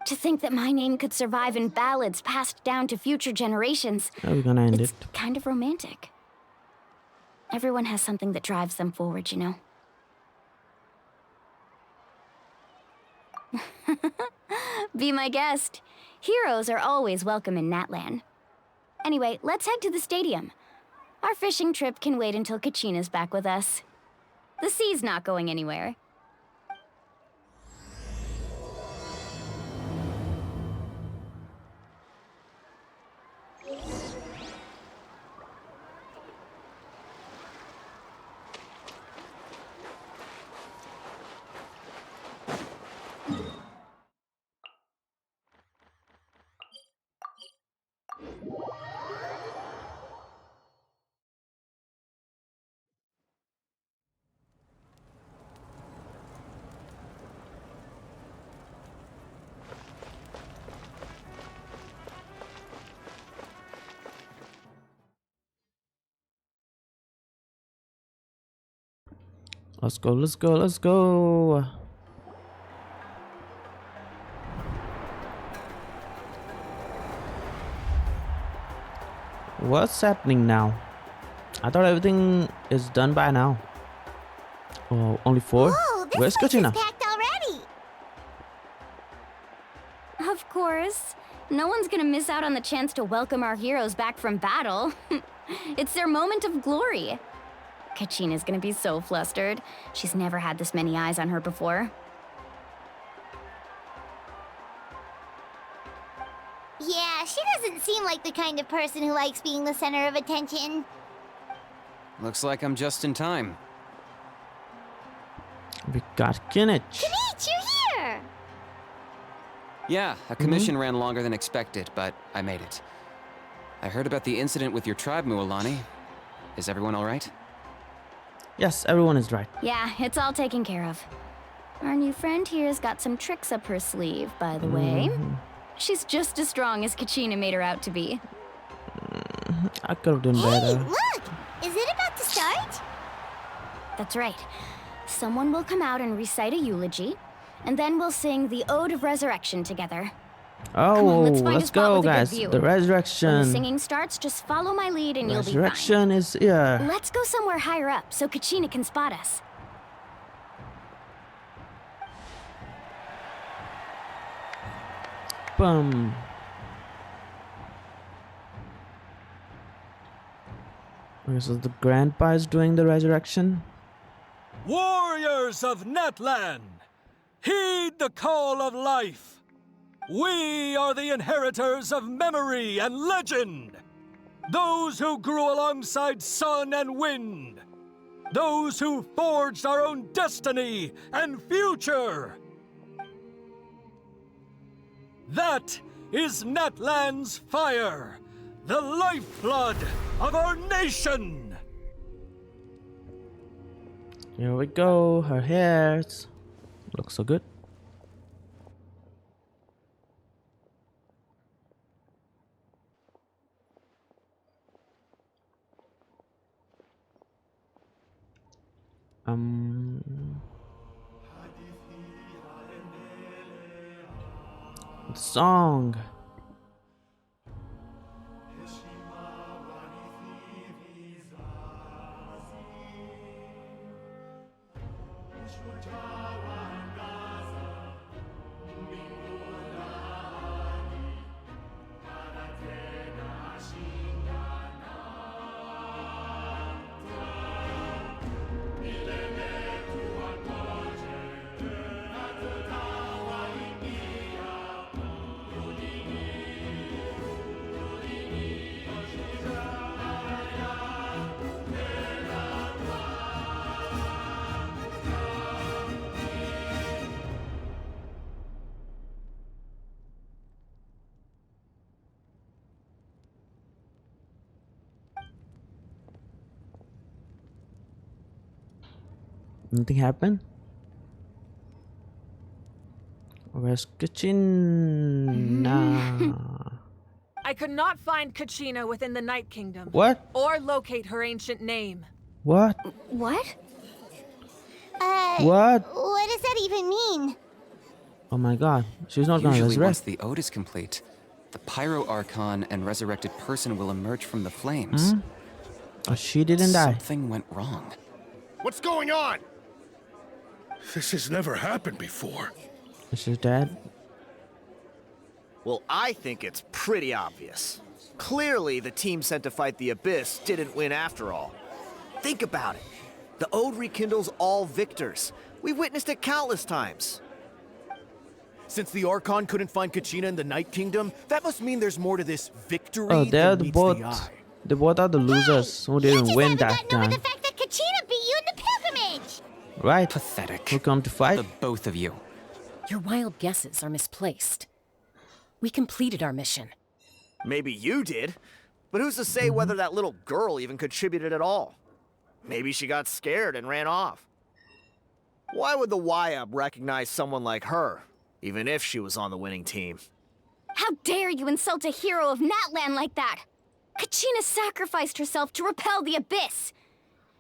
To think that my name could survive in ballads passed down to future generations. How are we gonna end It's it? kind of romantic. Everyone has something that drives them forward, you know? Be my guest. Heroes are always welcome in NATLAN. Anyway, let's head to the stadium. Our fishing trip can wait until Kachina's back with us. The sea's not going anywhere. Let's go, let's go, let's go. What's happening now? I thought everything is done by now. Oh, only 4? Whoa, this Where's place is Kachina? packed already. Of course. No one's gonna miss out on the chance to welcome our heroes back from battle. It's their moment of glory. Kachina's gonna be so flustered. She's never had this many eyes on her before. Yeah, she doesn't seem like the kind of person who likes being the center of attention. Looks like I'm just in time. We got Kinich. Neat, you're here! Yeah, a commission ran longer than expected, but I made it. I heard about the incident with your tribe, Mualani. Is everyone all right? Yes, everyone is right. Yeah, it's all taken care of. Our new friend here's got some tricks up her sleeve, by the way. She's just as strong as Kachina made her out to be. I could have done Hey, better. look! Is it about to start? That's right. Someone will come out and recite a eulogy, and then we'll sing the Ode of Resurrection together. Oh, Come on, let's find a let's spot go, with a good guys. view. The When resurrection. the singing starts, just follow my lead and you'll be fine. Resurrection is here. Let's go somewhere higher up so Kachina can spot us. Boom. Okay, so the grandpa is doing the resurrection. Warriors of NATLAN, heed the call of life. We are the inheritors of memory and legend. Those who grew alongside sun and wind. Those who forged our own destiny and future. That is NATLAN's fire, the lifeblood of our nation. Here we go. Her hair looks so good. The song. Nothing happened? Where's Kachina? I could not find Kachina within the Night Kingdom. What? Or locate her ancient name. What? What? What? What does that even mean? Oh my god. She's not gonna Usually, once resurrect. the ode is complete, the Pyro Archon and resurrected person will emerge from the flames. Oh, she didn't die. Something went wrong. What's going on? This has never happened before. She's dead. Well, I think it's pretty obvious. Clearly, the team sent to fight the Abyss didn't win after all. Think about it. The Ode rekindles all victors. We've witnessed it countless times. Since the Archon couldn't find Kachina in the Night Kingdom, that must mean there's more to this victory Oh, they're than meets both. the eye. They both are the losers who didn't win that Gotten over time. the fact that Kachina beat you in the pilgrimage. Right? Pathetic. Who come to fight? The both of you. Your wild guesses are misplaced. We completed our mission. Maybe you did, but who's to say whether that little girl even contributed at all? Maybe she got scared and ran off. Why would the YUB recognize someone like her, even if she was on the winning team? How dare you insult a hero of NATLAN like that? Kachina sacrificed herself to repel the Abyss.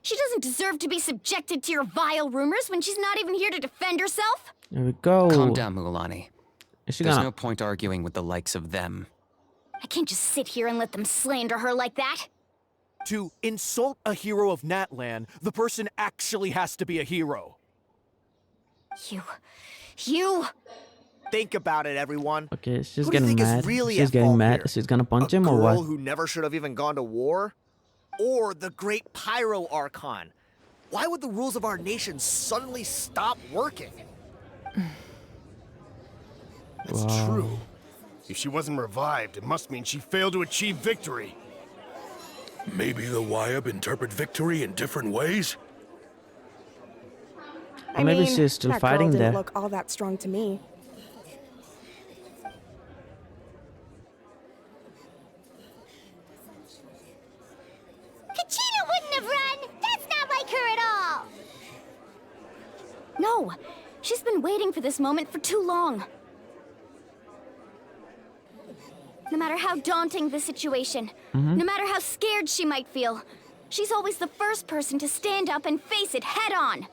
She doesn't deserve to be subjected to your vile rumors when she's not even here to defend herself. There we go. Calm down, Mualani. Is she There's gonna... no point arguing with the likes of them. I can't just sit here and let them slander her like that. To insult a hero of Natlan, the person actually has to be a hero. You... Think about it, everyone. Okay, she's Who do you getting think is mad. really She's at getting fault mad. here? She's gonna punch him a or girl what? who never should have even gone to war? Or the great Pyro Archon? Why would the rules of our nation suddenly stop working? It's true. If she wasn't revived, it must mean she failed to achieve victory. Maybe the YUB interpret victory in different ways? Or maybe she's still that fighting girl didn't there. look all that strong to me. Kachina wouldn't have run. That's not like her at all. No, she's been waiting for this moment for too long. No matter how daunting the situation, no matter how scared she might feel, she's always the first person to stand up and face it head on.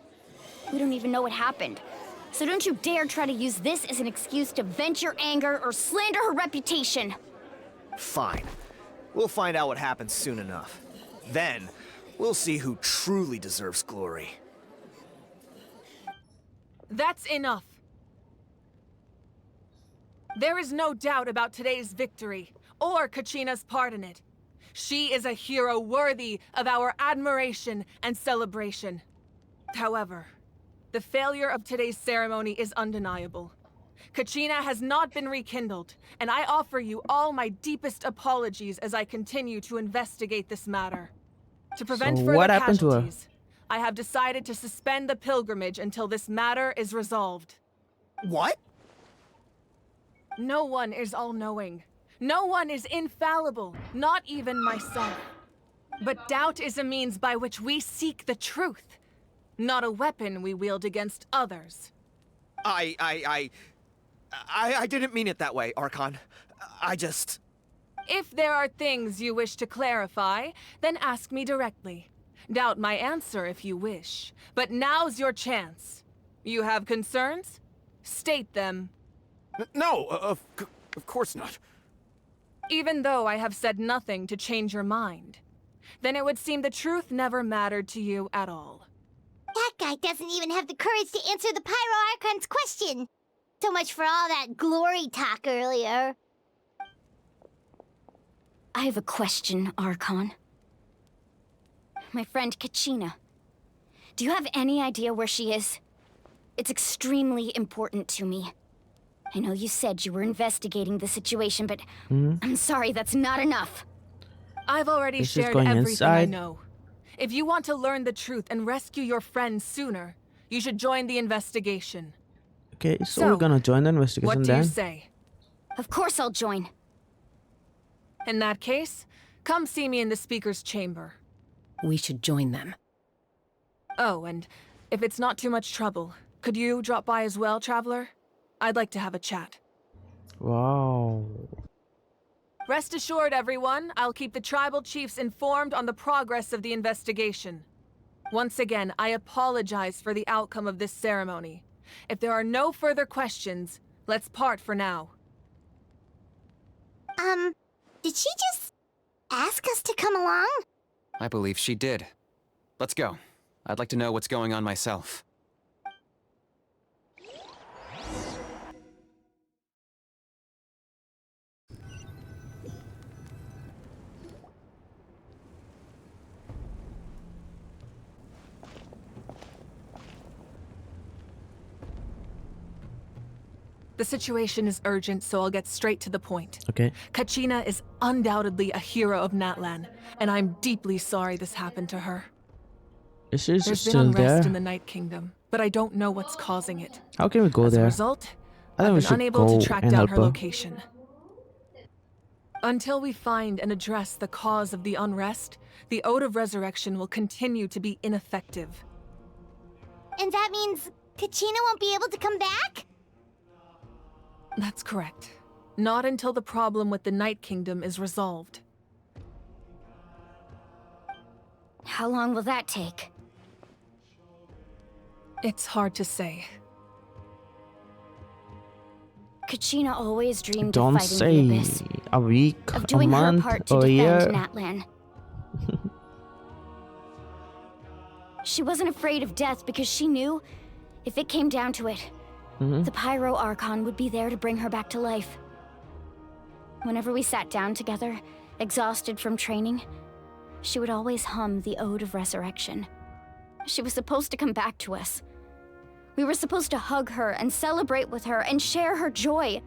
We don't even know what happened, so don't you dare try to use this as an excuse to vent your anger or slander her reputation. Fine. We'll find out what happens soon enough. Then, we'll see who truly deserves glory. That's enough. There is no doubt about today's victory, or Kachina's part in it. She is a hero worthy of our admiration and celebration. However, the failure of today's ceremony is undeniable. Kachina has not been rekindled, and I offer you all my deepest apologies as I continue to investigate this matter. To prevent So further what happened to her? casualties, I have decided to suspend the pilgrimage until this matter is resolved. What? No one is all-knowing. No one is infallible, not even myself. But doubt is a means by which we seek the truth, not a weapon we wield against others. I didn't mean it that way, Archon. I just... If there are things you wish to clarify, then ask me directly. Doubt my answer if you wish, but now's your chance. You have concerns? State them. No, of course not. Even though I have said nothing to change your mind, then it would seem the truth never mattered to you at all. That guy doesn't even have the courage to answer the Pyro Archon's question. So much for all that glory talk earlier. I have a question, Archon. My friend Kachina. Do you have any idea where she is? It's extremely important to me. I know you said you were investigating the situation, but I'm sorry, that's not enough. I've already This is shared going everything I inside. know. If you want to learn the truth and rescue your friend sooner, you should join the investigation. Okay, so we're gonna join the investigation What do then. you say? Of course I'll join. In that case, come see me in the speaker's chamber. We should join them. Oh, and If it's not too much trouble, could you drop by as well, Traveler? I'd like to have a chat. Wow. Rest assured, everyone, I'll keep the tribal chiefs informed on the progress of the investigation. Once again, I apologize for the outcome of this ceremony. If there are no further questions, let's part for now. Did she just ask us to come along? I believe she did. Let's go. I'd like to know what's going on myself. The situation is urgent, so I'll get straight to the point. Okay. Kachina is undoubtedly a hero of NATLAN, and I'm deeply sorry this happened to her. Is she There's been still unrest there? in the Night Kingdom, but I don't know what's causing it. How can we go As there? a result, I think I've we been should unable go to track and down help her her. location. Until we find and address the cause of the unrest, the Ode of Resurrection will continue to be ineffective. And that means Kachina won't be able to come back? That's correct. Not until the problem with the Night Kingdom is resolved. How long will that take? It's hard to say. Kachina always dreamed Don't of fighting say the Abyss, a week, of a doing her month, part to or a defend year. NATLAN. She wasn't afraid of death because she knew, if it came down to it, the Pyro Archon would be there to bring her back to life. Whenever we sat down together, exhausted from training, she would always hum the Ode of Resurrection. She was supposed to come back to us. We were supposed to hug her and celebrate with her and share her joy.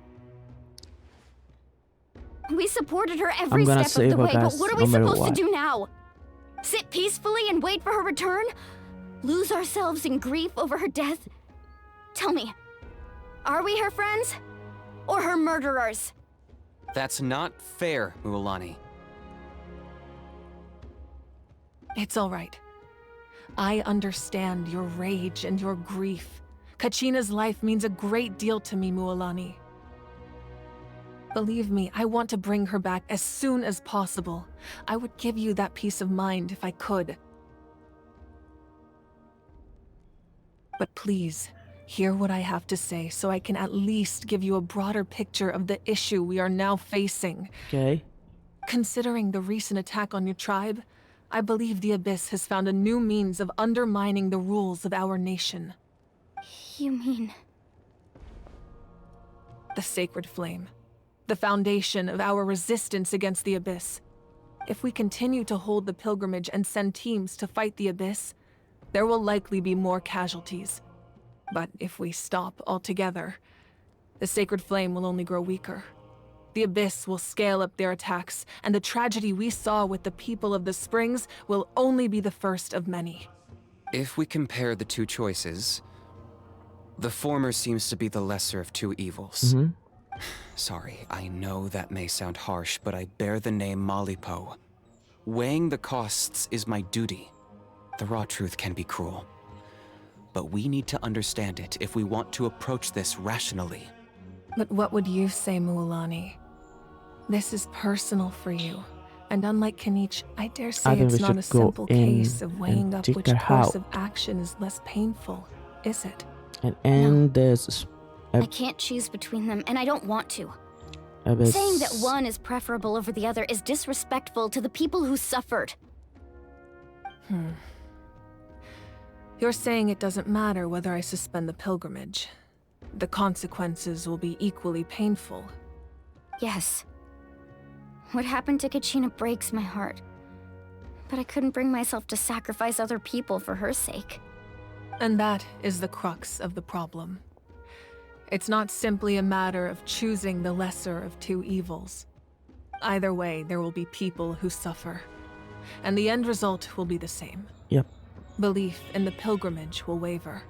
We supported her every gonna step of the save her, way, but guys, what are no we matter supposed to what. do now? Sit peacefully and wait for her return? Lose ourselves in grief over her death? Tell me, are we her friends? Or her murderers? That's not fair, Mualani. It's all right. I understand your rage and your grief. Kachina's life means a great deal to me, Mualani. Believe me, I want to bring her back as soon as possible. I would give you that peace of mind if I could. But please, hear what I have to say so I can at least give you a broader picture of the issue we are now facing. Okay. Considering the recent attack on your tribe, I believe the Abyss has found a new means of undermining the rules of our nation. You mean... The Sacred Flame. The foundation of our resistance against the Abyss. If we continue to hold the pilgrimage and send teams to fight the Abyss, there will likely be more casualties. But if we stop altogether, the Sacred Flame will only grow weaker. The Abyss will scale up their attacks, and the tragedy we saw with the people of the Springs will only be the first of many. If we compare the two choices, the former seems to be the lesser of two evils. Sorry, I know that may sound harsh, but I bear the name Malipo. Weighing the costs is my duty. The raw truth can be cruel. But we need to understand it if we want to approach this rationally. But what would you say, Mualani? This is personal for you. And unlike Kanich, I dare say I think it's we not a should go simple case of in weighing and up take which her course out. of action is less painful, is it? And end this I can't choose between them, and I don't want to. Abyss. Saying that one is preferable over the other is disrespectful to the people who suffered. You're saying it doesn't matter whether I suspend the pilgrimage. The consequences will be equally painful. Yes. What happened to Kachina breaks my heart. But I couldn't bring myself to sacrifice other people for her sake. And that is the crux of the problem. It's not simply a matter of choosing the lesser of two evils. Either way, there will be people who suffer. And the end result will be the same. Yep. Belief in the pilgrimage will waver.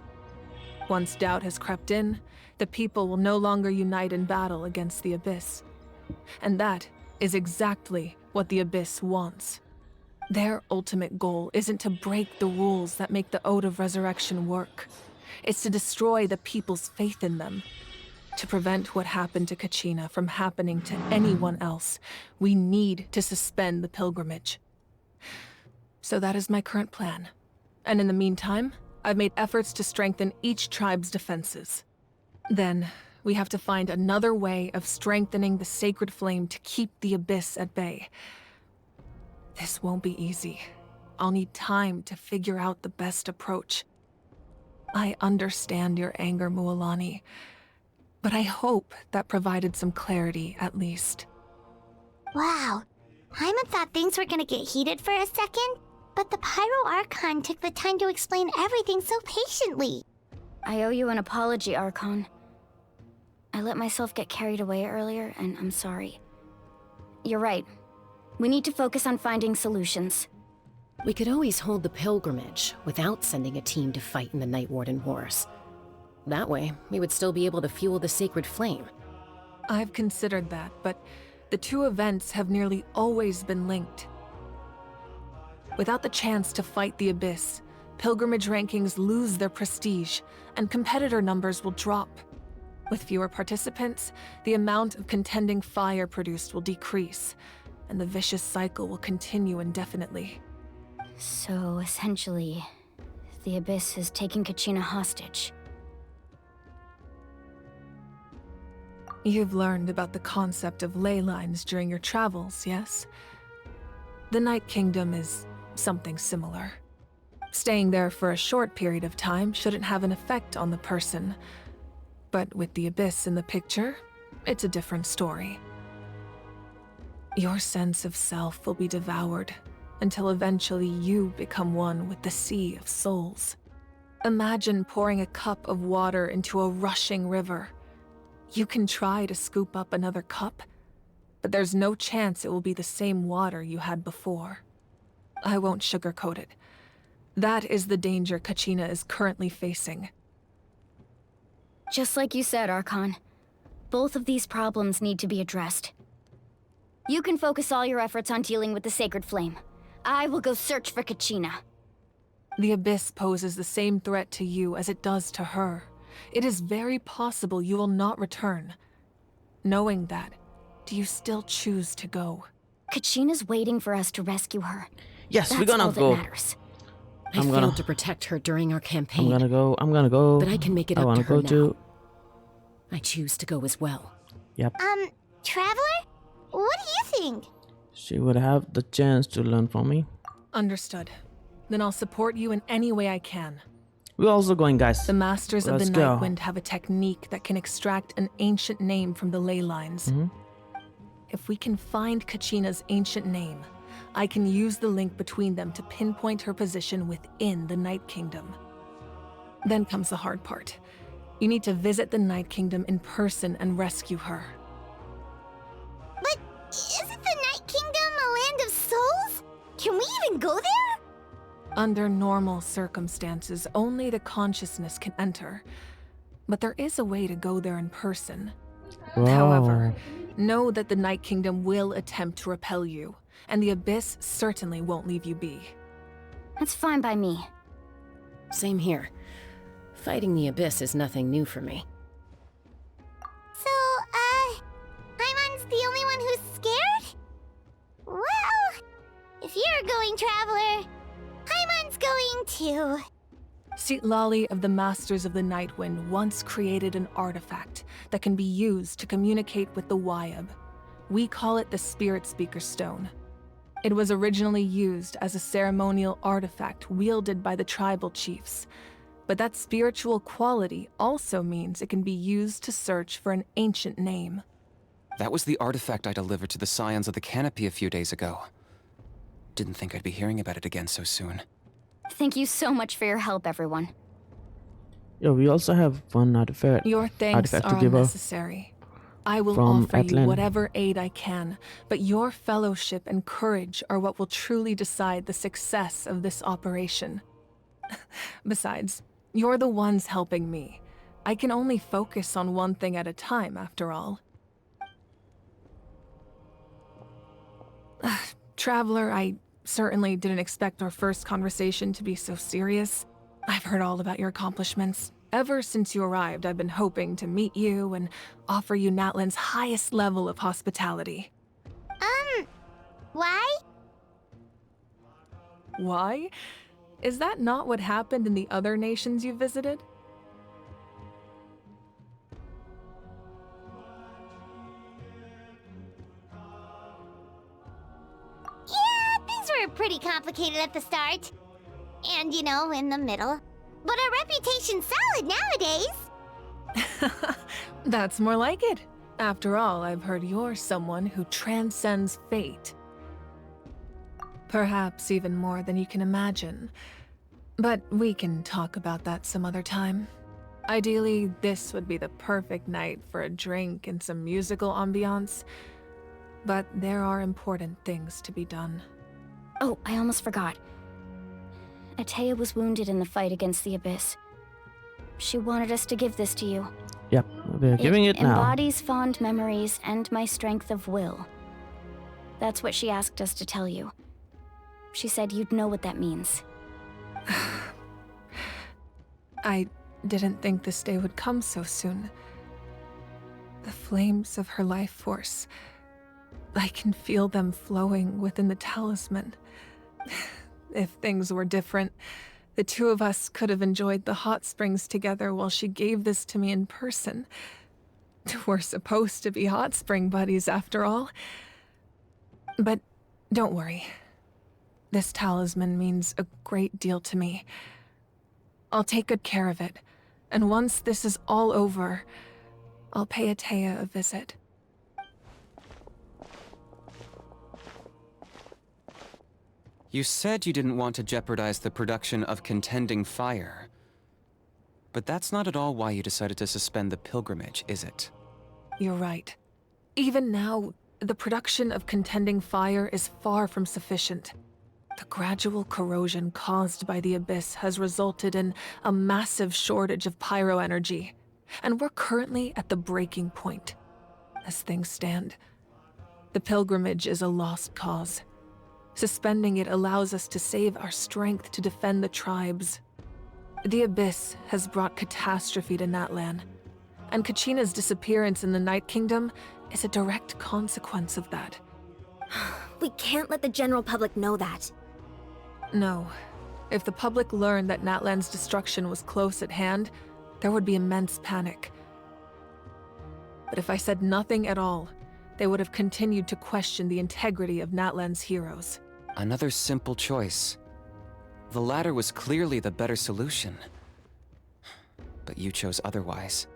Once doubt has crept in, the people will no longer unite in battle against the Abyss. And that is exactly what the Abyss wants. Their ultimate goal isn't to break the rules that make the Ode of Resurrection work. It's to destroy the people's faith in them. To prevent what happened to Kachina from happening to anyone else, we need to suspend the pilgrimage. So that is my current plan. And in the meantime, I've made efforts to strengthen each tribe's defenses. Then, we have to find another way of strengthening the sacred flame to keep the Abyss at bay. This won't be easy. I'll need time to figure out the best approach. I understand your anger, Mualani, but I hope that provided some clarity, at least. Wow. Paimon thought things were gonna get heated for a second, but the Pyro Archon took the time to explain everything so patiently. I owe you an apology, Archon. I let myself get carried away earlier, and I'm sorry. You're right. We need to focus on finding solutions. We could always hold the pilgrimage without sending a team to fight in the Night Warden Wars. That way, we would still be able to fuel the sacred flame. I've considered that, but the two events have nearly always been linked. Without the chance to fight the Abyss, pilgrimage rankings lose their prestige, and competitor numbers will drop. With fewer participants, the amount of contending fire produced will decrease, and the vicious cycle will continue indefinitely. So, essentially, the Abyss is taking Kachina hostage. You've learned about the concept of ley lines during your travels, yes? The Night Kingdom is something similar. Staying there for a short period of time shouldn't have an effect on the person. But with the Abyss in the picture, it's a different story. Your sense of self will be devoured until eventually you become one with the sea of souls. Imagine pouring a cup of water into a rushing river. You can try to scoop up another cup, but there's no chance it will be the same water you had before. I won't sugarcoat it. That is the danger Kachina is currently facing. Just like you said, Archon. Both of these problems need to be addressed. You can focus all your efforts on dealing with the sacred flame. I will go search for Kachina. The Abyss poses the same threat to you as it does to her. It is very possible you will not return. Knowing that, do you still choose to go? Kachina's waiting for us to rescue her. Yes, That's we're gonna all go. that matters. I failed to protect her during our campaign. I'm gonna go. But I can make it up to her now. Too. I choose to go as well. Yep. Traveler? What do you think? She would have the chance to learn from me. Understood. Then I'll support you in any way I can. We're also going, guys. The Masters of Let's the go. Nightwind have a technique that can extract an ancient name from the ley lines. If we can find Kachina's ancient name, I can use the link between them to pinpoint her position within the Night Kingdom. Then comes the hard part. You need to visit the Night Kingdom in person and rescue her. But isn't the Night Kingdom a land of souls? Can we even go there? Under normal circumstances, only the consciousness can enter. But there is a way to go there in person. Wow. However, know that the Night Kingdom will attempt to repel you, and the Abyss certainly won't leave you be. That's fine by me. Same here. Fighting the Abyss is nothing new for me. So, Paimon's the only one who's scared? Well, if you're going, Traveler, Paimon's going too. Lali of the Masters of the Nightwind once created an artifact that can be used to communicate with the Wyab. We call it the Spirit Speaker Stone. It was originally used as a ceremonial artifact wielded by the tribal chiefs, but that spiritual quality also means it can be used to search for an ancient name. That was the artifact I delivered to the Scions of the Canopy a few days ago. Didn't think I'd be hearing about it again so soon. Thank you so much for your help, everyone. Yo, we also have one artifact. Your thanks artifact are to give her unnecessary. I will from offer you NATLAN. whatever aid I can, but your fellowship and courage are what will truly decide the success of this operation. Besides, you're the ones helping me. I can only focus on one thing at a time, after all. Traveler, I certainly didn't expect our first conversation to be so serious. I've heard all about your accomplishments. Ever since you arrived, I've been hoping to meet you and offer you NATLAN's highest level of hospitality. Why? Why? Is that not what happened in the other nations you visited? Yeah, things were pretty complicated at the start. And, you know, in the middle. But our reputation's solid nowadays. That's more like it. After all, I've heard you're someone who transcends fate. Perhaps even more than you can imagine. But we can talk about that some other time. Ideally, this would be the perfect night for a drink and some musical ambiance. But there are important things to be done. Oh, I almost forgot. Atea was wounded in the fight against the Abyss. She wanted us to give this to you. Yep, we're giving it now. It embodies fond memories and my strength of will. That's what she asked us to tell you. She said you'd know what that means. I didn't think this day would come so soon. The flames of her life force. I can feel them flowing within the talisman. If things were different, the two of us could have enjoyed the hot springs together while she gave this to me in person. We're supposed to be hot spring buddies after all. But don't worry. This talisman means a great deal to me. I'll take good care of it, and once this is all over, I'll pay Atea a visit. You said you didn't want to jeopardize the production of Contending Fire. But that's not at all why you decided to suspend the pilgrimage, is it? You're right. Even now, the production of Contending Fire is far from sufficient. The gradual corrosion caused by the Abyss has resulted in a massive shortage of pyro energy, and we're currently at the breaking point. As things stand, the pilgrimage is a lost cause. Suspending it allows us to save our strength to defend the tribes. The Abyss has brought catastrophe to NATLAN, and Kachina's disappearance in the Night Kingdom is a direct consequence of that. We can't let the general public know that. No. If the public learned that NATLAN's destruction was close at hand, there would be immense panic. But if I said nothing at all, they would have continued to question the integrity of NATLAN's heroes. Another simple choice. The latter was clearly the better solution. But you chose otherwise.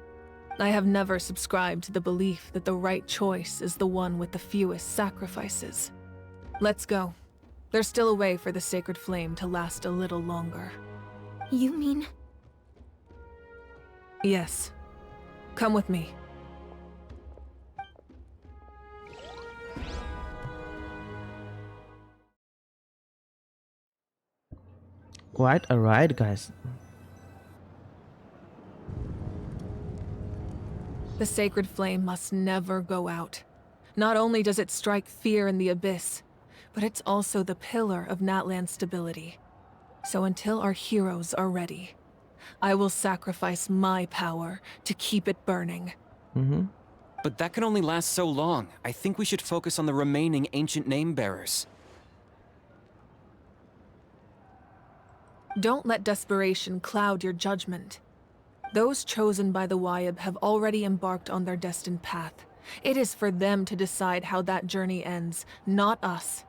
I have never subscribed to the belief that the right choice is the one with the fewest sacrifices. Let's go. There's still a way for the sacred flame to last a little longer. You mean? Yes. Come with me. Quite a ride, guys. The sacred flame must never go out. Not only does it strike fear in the Abyss, but it's also the pillar of NATLAN's stability. So until our heroes are ready, I will sacrifice my power to keep it burning. But that can only last so long. I think we should focus on the remaining ancient name-bearers. Don't let desperation cloud your judgment. Those chosen by the Wyab have already embarked on their destined path. It is for them to decide how that journey ends, not us.